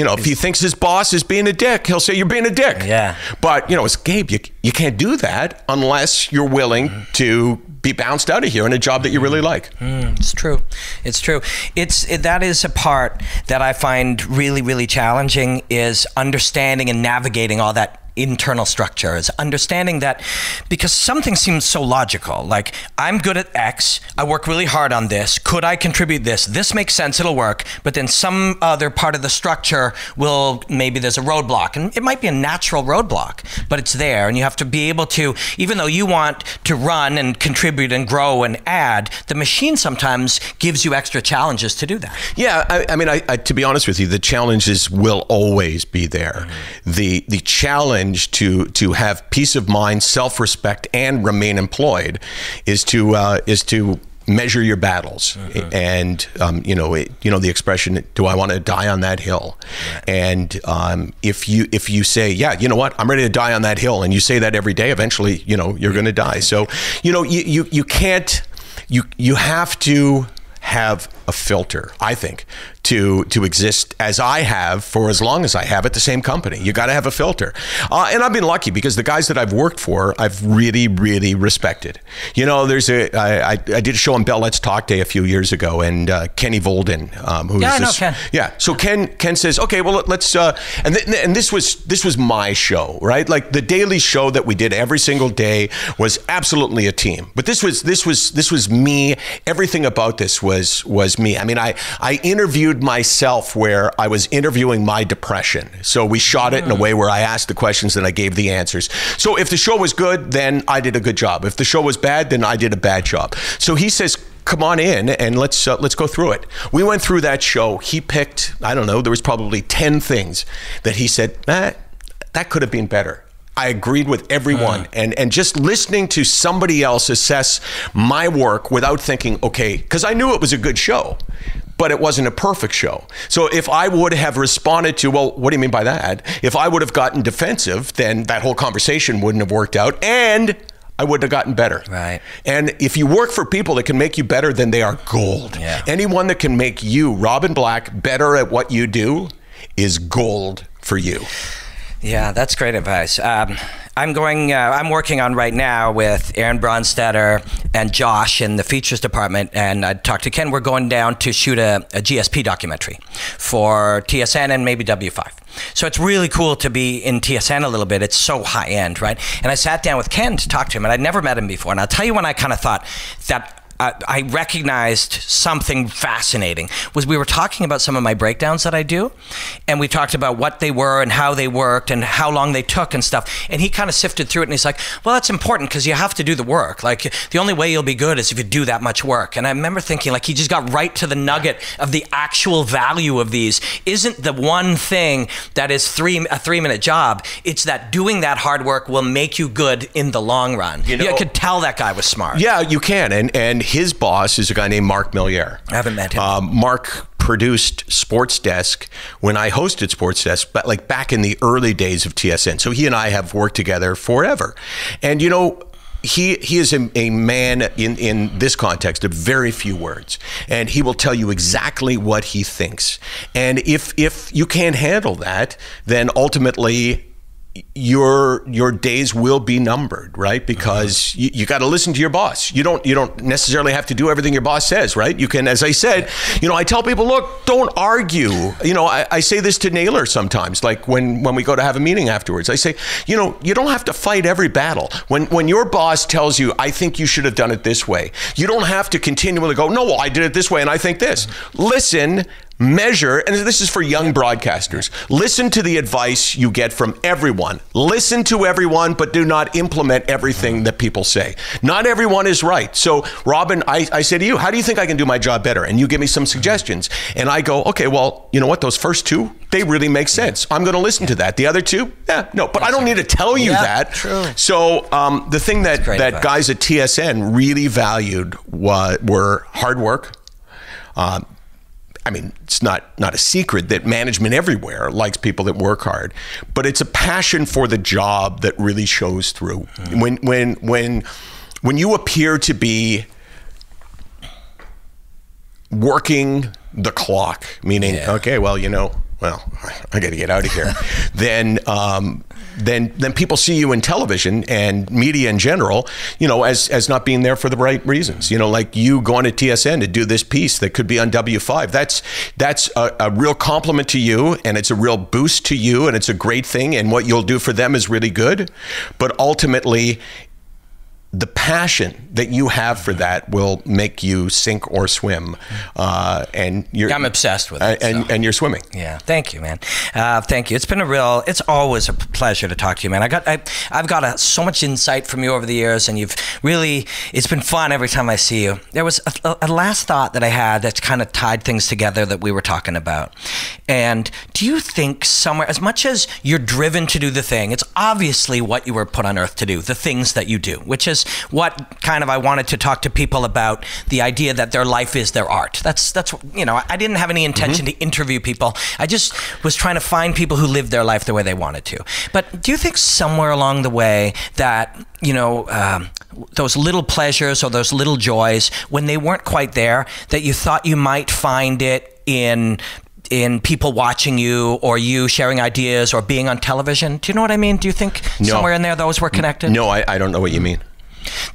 know, if he thinks his boss is being a dick, he'll say you're being a dick. Yeah. But you know, it's Gabe. You can't do that unless you're willing to be bounced out of here in a job that you really like. It's true. It's true. That is a part that I find really, really challenging, is understanding and navigating all that internal structure, is understanding that, because something seems so logical, like I'm good at X, I work really hard on this, could I contribute this? This makes sense, it'll work, but then some other part of the structure will, maybe there's a roadblock, and it might be a natural roadblock, but it's there, and you have to be able to, even though you want to run and contribute and grow and add, the machine sometimes gives you extra challenges to do that. Yeah, I mean, to be honest with you, the challenges will always be there. The challenge to have peace of mind, self-respect, and remain employed is to measure your battles. And you know the expression, do I want to die on that hill? And if you say, yeah, you know what, I'm ready to die on that hill, and you say that every day, eventually, you know, you're going to die. So you know, you can't, you have to have a filter, I think, to exist as I have for as long as I have at the same company. You got to have a filter. And I've been lucky because the guys that I've worked for, I've really, really respected. You know, I did a show on Bell Let's Talk Day a few years ago, and Kenny Volden, who is this, Ken. Yeah. So Ken says, okay, well, let's, and this was my show, right? Like the daily show that we did every single day was absolutely a team. But this was me. Everything about this was me. I mean, I interviewed myself where I was interviewing my depression. So we shot it in a way where I asked the questions and I gave the answers. So if the show was good, then I did a good job. If the show was bad, then I did a bad job. So he says, come on in and let's go through it. We went through that show. He picked, I don't know, there was probably 10 things that he said, that could have been better. I agreed with everyone, and just listening to somebody else assess my work without thinking, okay, because I knew it was a good show, but it wasn't a perfect show. So if I would have responded to, well, what do you mean by that? If I would have gotten defensive, then that whole conversation wouldn't have worked out, and I wouldn't have gotten better. Right. And if you work for people that can make you better, then they are gold. Yeah. Anyone that can make you, Robin Black, better at what you do is gold for you. Yeah, that's great advice. I'm working on right now with Aaron Bronstetter and Josh in the features department, and I talked to Ken. We're going down to shoot a GSP documentary for TSN and maybe W5. So it's really cool to be in TSN a little bit. It's so high end, right? And I sat down with Ken to talk to him, and I'd never met him before. And I'll tell you when I kind of thought that I recognized something fascinating was we were talking about some of my breakdowns that I do, and we talked about what they were and how they worked and how long they took and stuff. And he kind of sifted through it, and he's like, well, that's important because you have to do the work. Like, the only way you'll be good is if you do that much work. And I remember thinking, like, he just got right to the nugget of the actual value of these. Isn't the one thing that is a 3-minute job, it's that doing that hard work will make you good in the long run. You know, I could tell that guy was smart. Yeah, you can. And his boss is a guy named Mark Milliere. I haven't met him. Mark produced Sports Desk when I hosted Sports Desk, but like back in the early days of TSN. So he and I have worked together forever. And you know, he is a man in this context of very few words, and he will tell you exactly what he thinks. And if you can't handle that, then ultimately your days will be numbered, right? Because you got to listen to your boss. You don't necessarily have to do everything your boss says, right? You can, as I said, you know, I tell people, look, don't argue. You know, I say this to Naylor sometimes, like when we go to have a meeting afterwards, I say, you know, you don't have to fight every battle. When your boss tells you, I think you should have done it this way, you don't have to continually go, no, well, I did it this way and I think this. Listen, measure, and this is for young broadcasters, listen to the advice you get from everyone. Listen to everyone, but do not implement everything that people say. Not everyone is right. So, Robin, I say to you, how do you think I can do my job better? And you give me some suggestions. And I go, okay, well, you know what? Those first two, they really make sense. I'm going to listen to that. The other two, no. But I don't need to tell you that. True. So the thing that guys at TSN really valued were hard work. I mean, it's not a secret that management everywhere likes people that work hard, but it's a passion for the job that really shows through. When you appear to be working the clock, meaning, okay, well, you know, I got to get out of here. Then people see you in television and media in general, you know, as not being there for the right reasons. You know, like you going to TSN to do this piece that could be on W5. That's a real compliment to you, and it's a real boost to you, and it's a great thing. And what you'll do for them is really good. But ultimately, the passion that you have for that will make you sink or swim, and I'm obsessed with it, and you're swimming. Yeah, thank you, man. Thank you. It's always a pleasure to talk to you, man. I've got so much insight from you over the years, and it's been fun every time I see you. There was a last thought that I had that's kind of tied things together that we were talking about. And do you think somewhere, as much as you're driven to do the thing, it's obviously what you were put on earth to do, the things that you do, which is what kind of I wanted to talk to people about, the idea that their life is their art. That's you know, I didn't have any intention to interview people. I just was trying to find people who lived their life the way they wanted to. But do you think somewhere along the way that, you know, those little pleasures or those little joys, when they weren't quite there, that you thought you might find it in people watching you, or you sharing ideas, or being on television? Do you know what I mean? Do you think somewhere in there those were connected? No, I don't know what you mean.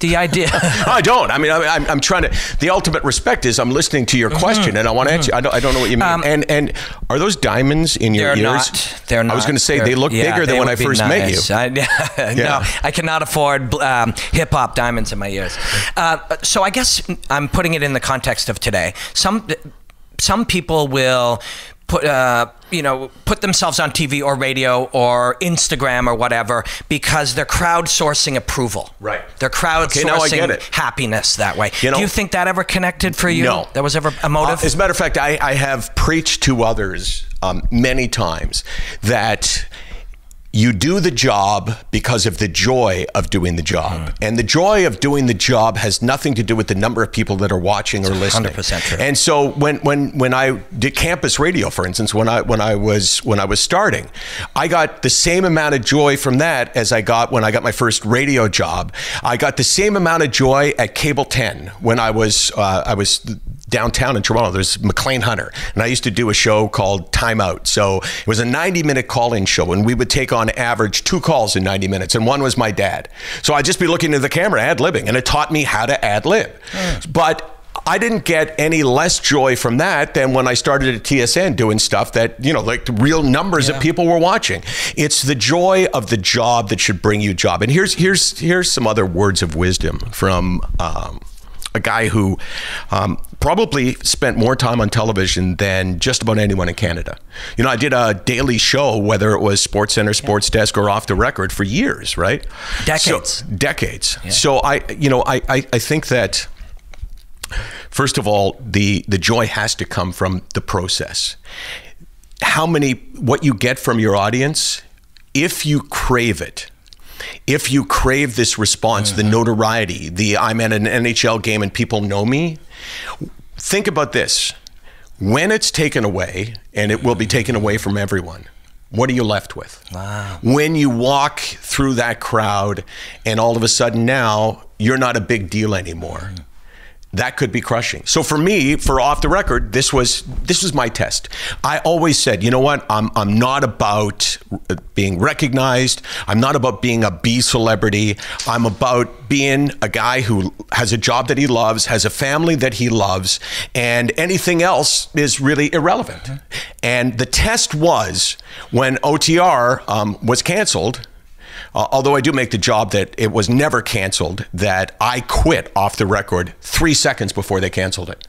The idea. I don't. I mean, I'm trying to. The ultimate respect is I'm listening to your question and I want to answer. I don't know what you mean. And are those diamonds in your ears? They're not. I was going to say they look bigger than when I first met you. No, I cannot afford hip hop diamonds in my ears. So I guess I'm putting it in the context of today. Some people will put themselves on TV or radio or Instagram or whatever because they're crowdsourcing approval. Right. They're crowdsourcing happiness that way. Do you think that ever connected for you? No. That was ever a motive? As a matter of fact, I have preached to others many times that you do the job because of the joy of doing the job. And the joy of doing the job has nothing to do with the number of people that are watching or listening. 100% true. And so when I did campus radio, for instance, when I was starting, I got the same amount of joy from that as I got when I got my first radio job. I got the same amount of joy at Cable 10 when I was downtown in Toronto. There's McLean Hunter, and I used to do a show called Time Out. So it was a 90-minute call-in show, and we would take on average 2 calls in 90 minutes, and one was my dad. So I'd just be looking at the camera, ad-libbing, and it taught me how to ad-lib. But I didn't get any less joy from that than when I started at TSN doing stuff that, you know, like the real numbers that people were watching. It's the joy of the job that should bring you job. And here's some other words of wisdom from a guy who probably spent more time on television than just about anyone in Canada. You know, I did a daily show, whether it was SportsCenter, Sports Desk, or Off the Record for years, right? Decades. So, decades. Yeah. So I think that, first of all, the joy has to come from the process. What you get from your audience, if you crave it, if you crave this response, the notoriety, I'm at an NHL game and people know me, think about this. When it's taken away, and it will be taken away from everyone, what are you left with? Wow. When you walk through that crowd and all of a sudden now you're not a big deal anymore. That could be crushing. So for me, for Off the Record, this was my test. I always said, you know what? I'm not about being recognized. I'm not about being a B celebrity. I'm about being a guy who has a job that he loves, has a family that he loves, and anything else is really irrelevant. And the test was when OTR was canceled. Although I do make the job that it was never canceled, that I quit Off the Record 3 seconds before they canceled it.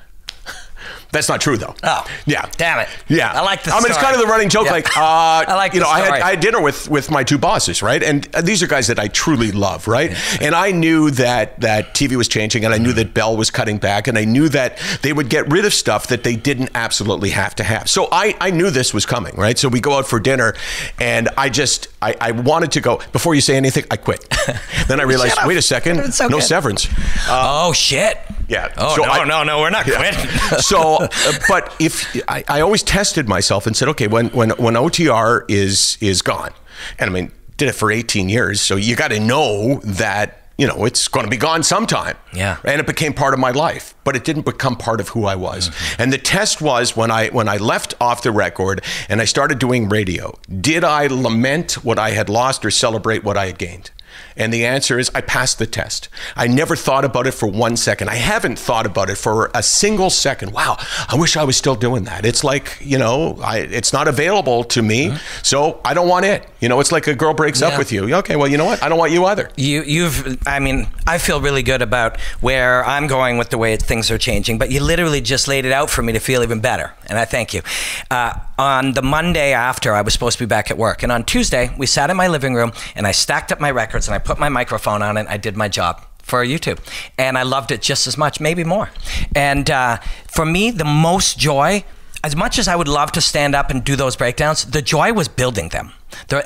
That's not true, though. Oh, yeah, damn it. Yeah, I like the story. I mean, it's kind of the running joke. Yeah. Like, I like, you know, I had dinner with my 2 bosses, right? And these are guys that I truly love, right? And I knew that TV was changing, and I knew that Bell was cutting back, and I knew that they would get rid of stuff that they didn't absolutely have to have. So I knew this was coming, right? So we go out for dinner, and I wanted to go. Before you say anything, I quit. Then I realized, wait a second, so no good. severance. Oh shit. Yeah. Oh, so no, we're not quitting. So, but if I always tested myself and said, okay, when OTR is gone, and I mean, did it for 18 years, so you got to know that, you know, it's going to be gone sometime. Yeah. And it became part of my life, but it didn't become part of who I was. And the test was when I left Off the Record and I started doing radio, did I lament what I had lost or celebrate what I had gained? And the answer is I passed the test. I never thought about it for 1 second. I haven't thought about it for a single second. Wow, I wish I was still doing that. It's like, you know, it's not available to me, so I don't want it. You know, it's like a girl breaks up with you. Okay, well, you know what? I don't want you either. I mean, I feel really good about where I'm going with the way things are changing, but you literally just laid it out for me to feel even better, and I thank you. On the Monday after, I was supposed to be back at work, and on Tuesday, we sat in my living room, and I stacked up my records, and I put my microphone on it, and I did my job for YouTube. And I loved it just as much, maybe more. And for me, the most joy, as much as I would love to stand up and do those breakdowns, the joy was building them.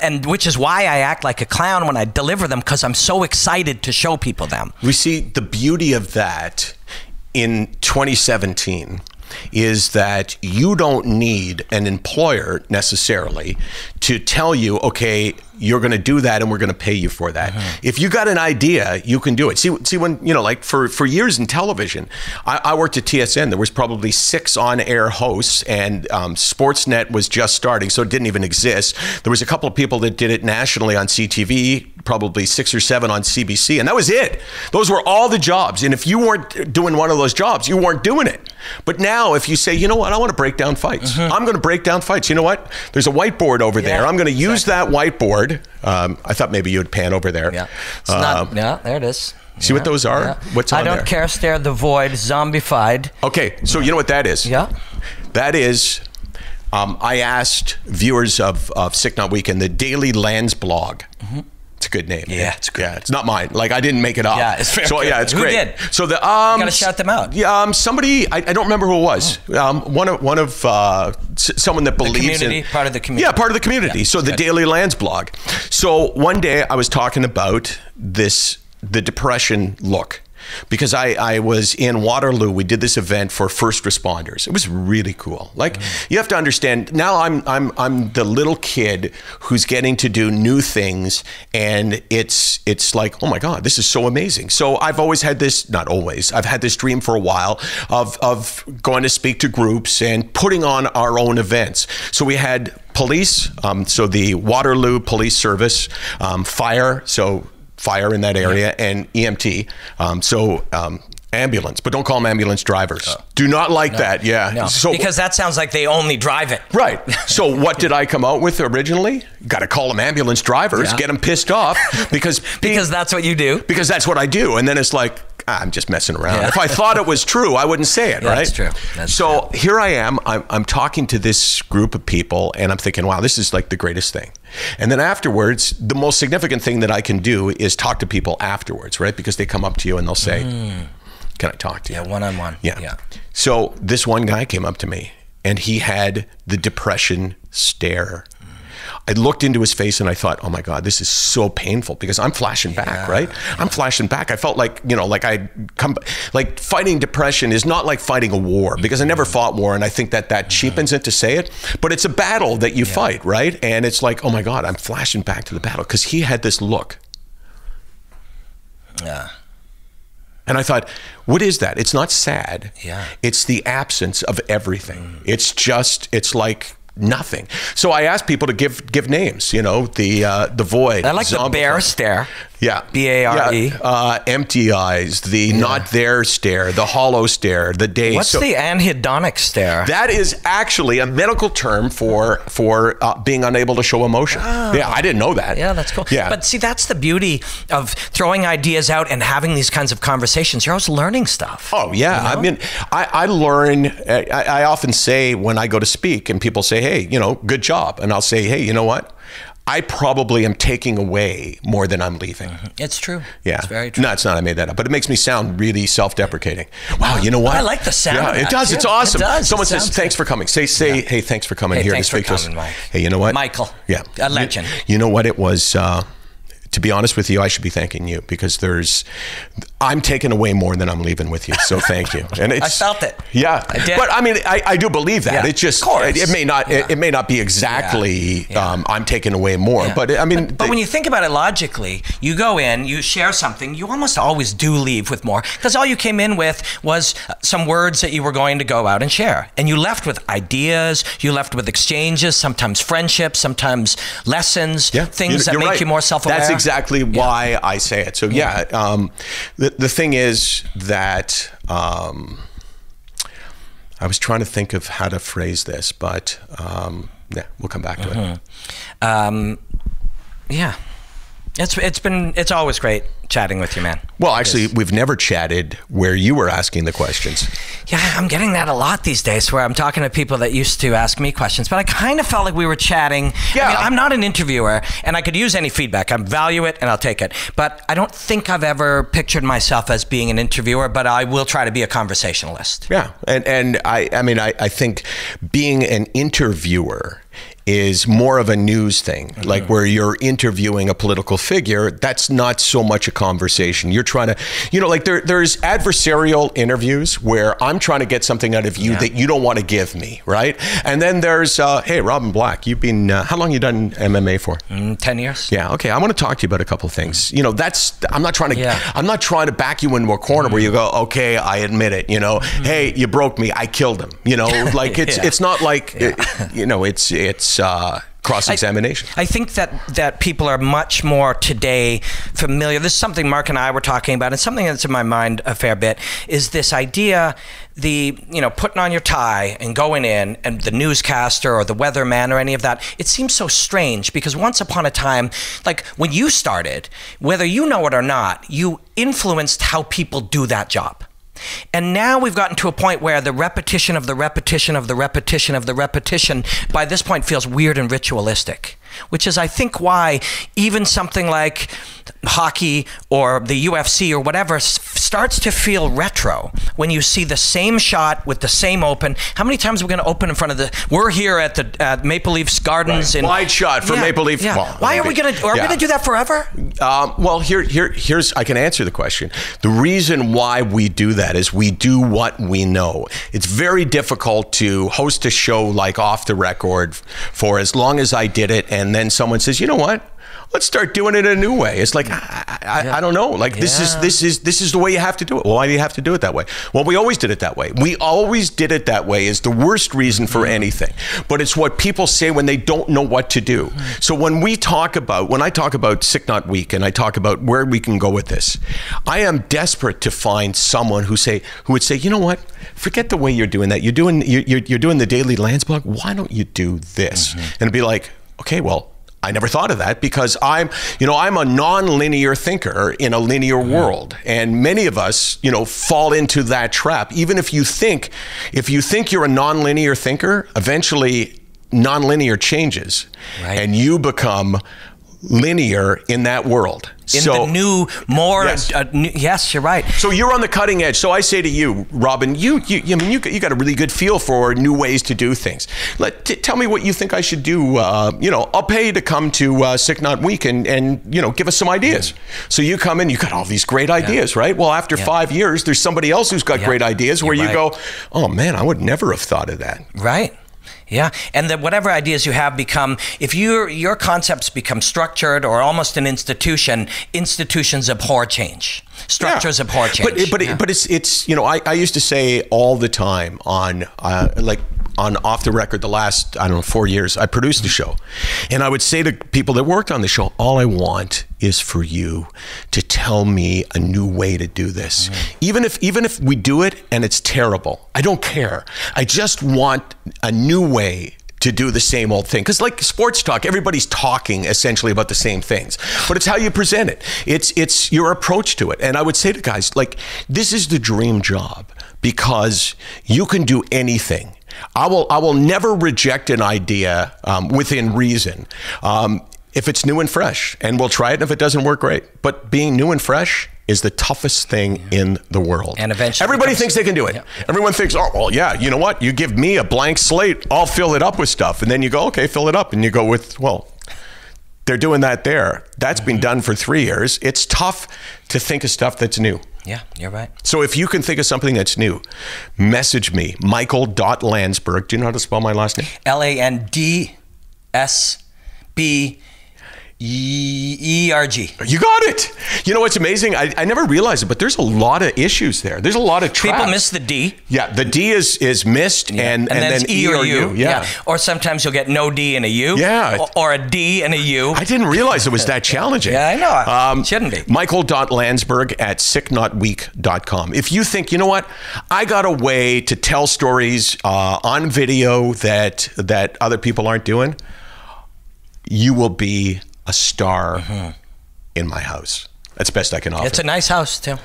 And which is why I act like a clown when I deliver them, because I'm so excited to show people them. We see the beauty of that in 2017 is that you don't need an employer necessarily to tell you, okay, you're going to do that and we're going to pay you for that. If you got an idea, you can do it. See when, you know, like for years in television, I worked at TSN. There was probably 6 on-air hosts, and Sportsnet was just starting, so it didn't even exist. There was a couple of people that did it nationally on CTV, probably 6 or 7 on CBC, and that was it. Those were all the jobs. And if you weren't doing one of those jobs, you weren't doing it. But now if you say, you know what, I want to break down fights. I'm going to break down fights. You know what? There's a whiteboard over there. I'm going to use that whiteboard. I thought maybe you would pan over there. Yeah. It's not, yeah, there it is. See what those are? Yeah. What's on there? I don't care, stare the void, zombified. Okay, so you know what that is? Yeah. That is, I asked viewers of Sick Not Weekend, the Daily Lands blog. It's a good name. Yeah, it's good. Yeah, it's not mine. Like, I didn't make it up. Yeah, it's fair. So yeah, it's Who great. did? So the You gotta shout them out. Yeah, somebody I don't remember who it was. One of someone that believes in part of the community. Yeah, part of the community. Yeah, so the good. Daily Lands blog. So one day I was talking about the depression look. because I was in Waterloo. We did this event for first responders. It was really cool. Like, you have to understand, now I'm the little kid who's getting to do new things, and it's like, oh my God, this is so amazing. So I've always had this, not always, I've had this dream for a while of going to speak to groups and putting on our own events. So we had police, so the Waterloo Police Service, fire, so fire in that area, and EMT, ambulance, but don't call them ambulance drivers. Do not like that. Yeah. No. So, because that sounds like they only drive it. Right. So what did I come out with originally? Got to call them ambulance drivers, get them pissed off because that's what you do. Because that's what I do. And then it's like, I'm just messing around. If I thought it was true, I wouldn't say it, right? That's true. That's so true. Here I am. I'm talking to this group of people, and I'm thinking, wow, this is like the greatest thing. And then afterwards, the most significant thing that I can do is talk to people afterwards, right? Because they come up to you and they'll say, can I talk to you? Yeah, one-on-one. Yeah. So this one guy came up to me, and he had the depression stare. I looked into his face and I thought, oh my God, this is so painful, because I'm flashing back, right? I'm flashing back. I felt like, like fighting depression is not like fighting a war, because I never fought war, and I think that cheapens it to say it, but it's a battle that you fight, right? And it's like, oh my God, I'm flashing back to the battle, because he had this look. Yeah. And I thought, what is that? It's not sad. Yeah. It's the absence of everything. It's like nothing. So I asked people to give names, the void. I like the bear stare. Yeah. B-A-R-E. Yeah. Empty eyes, the not there stare, the hollow stare, the daze. What's the anhedonic stare? That is actually a medical term for being unable to show emotion. Oh. Yeah, I didn't know that. Yeah, that's cool. Yeah. But see, that's the beauty of throwing ideas out and having these kinds of conversations. You're always learning stuff. Oh, yeah. I mean, I learn, I often say when I go to speak and people say, hey, good job. And I'll say, hey, you know what? I probably am taking away more than I'm leaving. It's true. Yeah. It's very true. No, it's not. I made that up. But it makes me sound really self-deprecating. Wow, you know what? I like the sound. Yeah, it does. It's awesome. It does. Someone says, thanks for coming. Say, hey, thanks for coming here to speak to us. Mike. Hey, you know what? Michael. Yeah. A legend. You know what? It was... to be honest with you, I should be thanking you, because I'm taking away more than I'm leaving with you. So thank you. And I felt it. Yeah, I did. But I mean, I do believe that. Yeah, It just, of course. it may not, it may not be exactly. I'm taking away more. But I mean, but when you think about it logically, you go in, you share something, you almost always do leave with more, because all you came in with was some words that you were going to go out and share, and you left with ideas, you left with exchanges, sometimes friendships, sometimes lessons, things that make you more self-aware. That's exactly why I say it. So the thing is that I was trying to think of how to phrase this, but we'll come back to it. It's always great chatting with you, man. Well, actually, we've never chatted where you were asking the questions. Yeah, I'm getting that a lot these days, where I'm talking to people that used to ask me questions, but I kind of felt like we were chatting. Yeah. I mean, I'm not an interviewer, and I could use any feedback. I value it, and I'll take it. But I don't think I've ever pictured myself as being an interviewer, but I will try to be a conversationalist. Yeah, and I think being an interviewer is more of a news thing, like where you're interviewing a political figure. That's not so much a conversation. You're trying to, like there's adversarial interviews where I'm trying to get something out of you that you don't want to give me, right? And then there's, hey, Robin Black, you've been, how long you done MMA for? 10 years. Yeah, okay, I want to talk to you about a couple of things. I'm not trying to back you into a corner where you go, okay, I admit it, hey, you broke me, I killed him, like it's not like, it's cross-examination. I think that people are much more today familiar. This is something Mark and I were talking about, and something that's in my mind a fair bit, is this idea, putting on your tie and going in, and the newscaster or the weatherman or any of that, it seems so strange, because once upon a time, like when you started, whether you know it or not, you influenced how people do that job. And now we've gotten to a point where the repetition of the repetition of the repetition of the repetition by this point feels weird and ritualistic. which is, I think, why even something like hockey or the UFC or whatever starts to feel retro when you see the same shot with the same open. How many times are we going to open in front of we're here at the Maple Leafs Gardens. Right. Wide shot for Maple Leaf. Yeah. Well, why are we going to do that forever? Well, here's I can answer the question. The reason why we do that is we do what we know. It's very difficult to host a show like Off the Record for as long as I did it, and then someone says, you know what? Let's start doing it a new way. It's like, I don't know. Like, this is the way you have to do it. Well, why do you have to do it that way? Well, we always did it that way. We always did it that way is the worst reason for anything. But it's what people say when they don't know what to do. So when I talk about Sick Not Weak and I talk about where we can go with this, I am desperate to find someone who would say, you know what? Forget the way you're doing that. You're doing the Daily Landsberg. Why don't you do this? And it'd be like, okay, well, I never thought of that because I'm a non-linear thinker in a linear world, and many of us, fall into that trap. Even if you think you're a non-linear thinker, eventually non-linear changes, right, and you become linear in that world. The new, more, yes, you're right. So you're on the cutting edge. So I say to you, Robin, you got a really good feel for new ways to do things. Tell me what you think I should do. I'll pay you to come to Sick Not Weak and give us some ideas. So you come in, you got all these great ideas, right? Well, after 5 years, there's somebody else who's got great ideas where you go, oh man, I would never have thought of that. Right. Yeah, and that whatever ideas you have become, if your concepts become structured or almost an institution, institutions abhor change. Structures abhor change. But it's I used to say all the time on Off the Record the last 4 years I produced the show, and I would say to people that worked on the show, all I want is for you to tell me a new way to do this. Even if we do it and it's terrible, I don't care. I just want a new way to do the same old thing. Because like sports talk, everybody's talking essentially about the same things, but it's how you present it. It's your approach to it. And I would say to guys, like, this is the dream job because you can do anything. I will never reject an idea within reason. If it's new and fresh, and we'll try it, and if it doesn't work, great. But being new and fresh is the toughest thing in the world. And eventually everybody thinks they can do it. Yeah. Everyone thinks, oh, well, yeah, you know what? You give me a blank slate, I'll fill it up with stuff. And then you go, okay, fill it up. And you go with, well, they're doing that there. That's been done for 3 years. It's tough to think of stuff that's new. Yeah, you're right. So if you can think of something that's new, message me, Michael.Landsberg. Do you know how to spell my last name? Landsberg. E-R-G. You got it. You know what's amazing? I never realized it, but there's a lot of issues there. There's a lot of traps. People miss the D. Yeah, the D is missed, and then E or U. Yeah. Or sometimes you'll get no D and a U. Yeah. Or a D and a U. I didn't realize it was that challenging. Yeah, I know. Shouldn't be. Michael.Landsberg at sicknotweak.com. If you think, you know what, I got a way to tell stories on video that other people aren't doing, you will be a star in my house. That's best I can offer. It's a nice house too.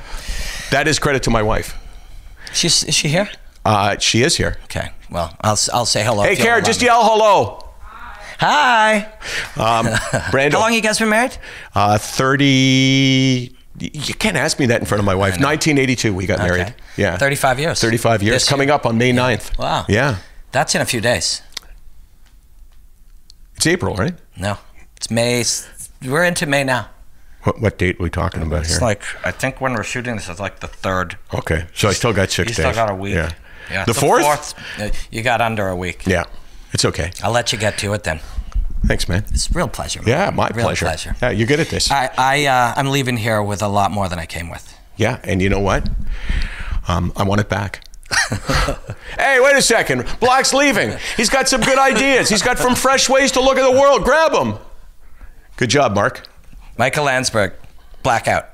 That is credit to my wife. Is she here? She is here. Okay. Well, I'll say hello. Hey, Kara, just yell hello. Hi. Brando. How long you guys been married? 30. You can't ask me that in front of my wife. 1982 we got married. Yeah. 35 years. 35 years. Coming up on May 9th. Wow. Yeah. That's in a few days. It's April, right? No. It's May. We're into May now. What date are we talking about here? It's like, I think when we're shooting this, it's like the 3rd. Okay. So I still got 6 days. You still got a week. Yeah. Yeah. The 4th? You got under a week. Yeah. It's okay. I'll let you get to it then. Thanks, man. It's a real pleasure, man. Yeah, my pleasure. Yeah, you're good at this. I'm leaving here with a lot more than I came with. Yeah, and you know what? I want it back. Hey, wait a second. Black's leaving. He's got some good ideas. He's got some fresh ways to look at the world. Grab him. Good job, Mark. Michael Landsberg, Blackout.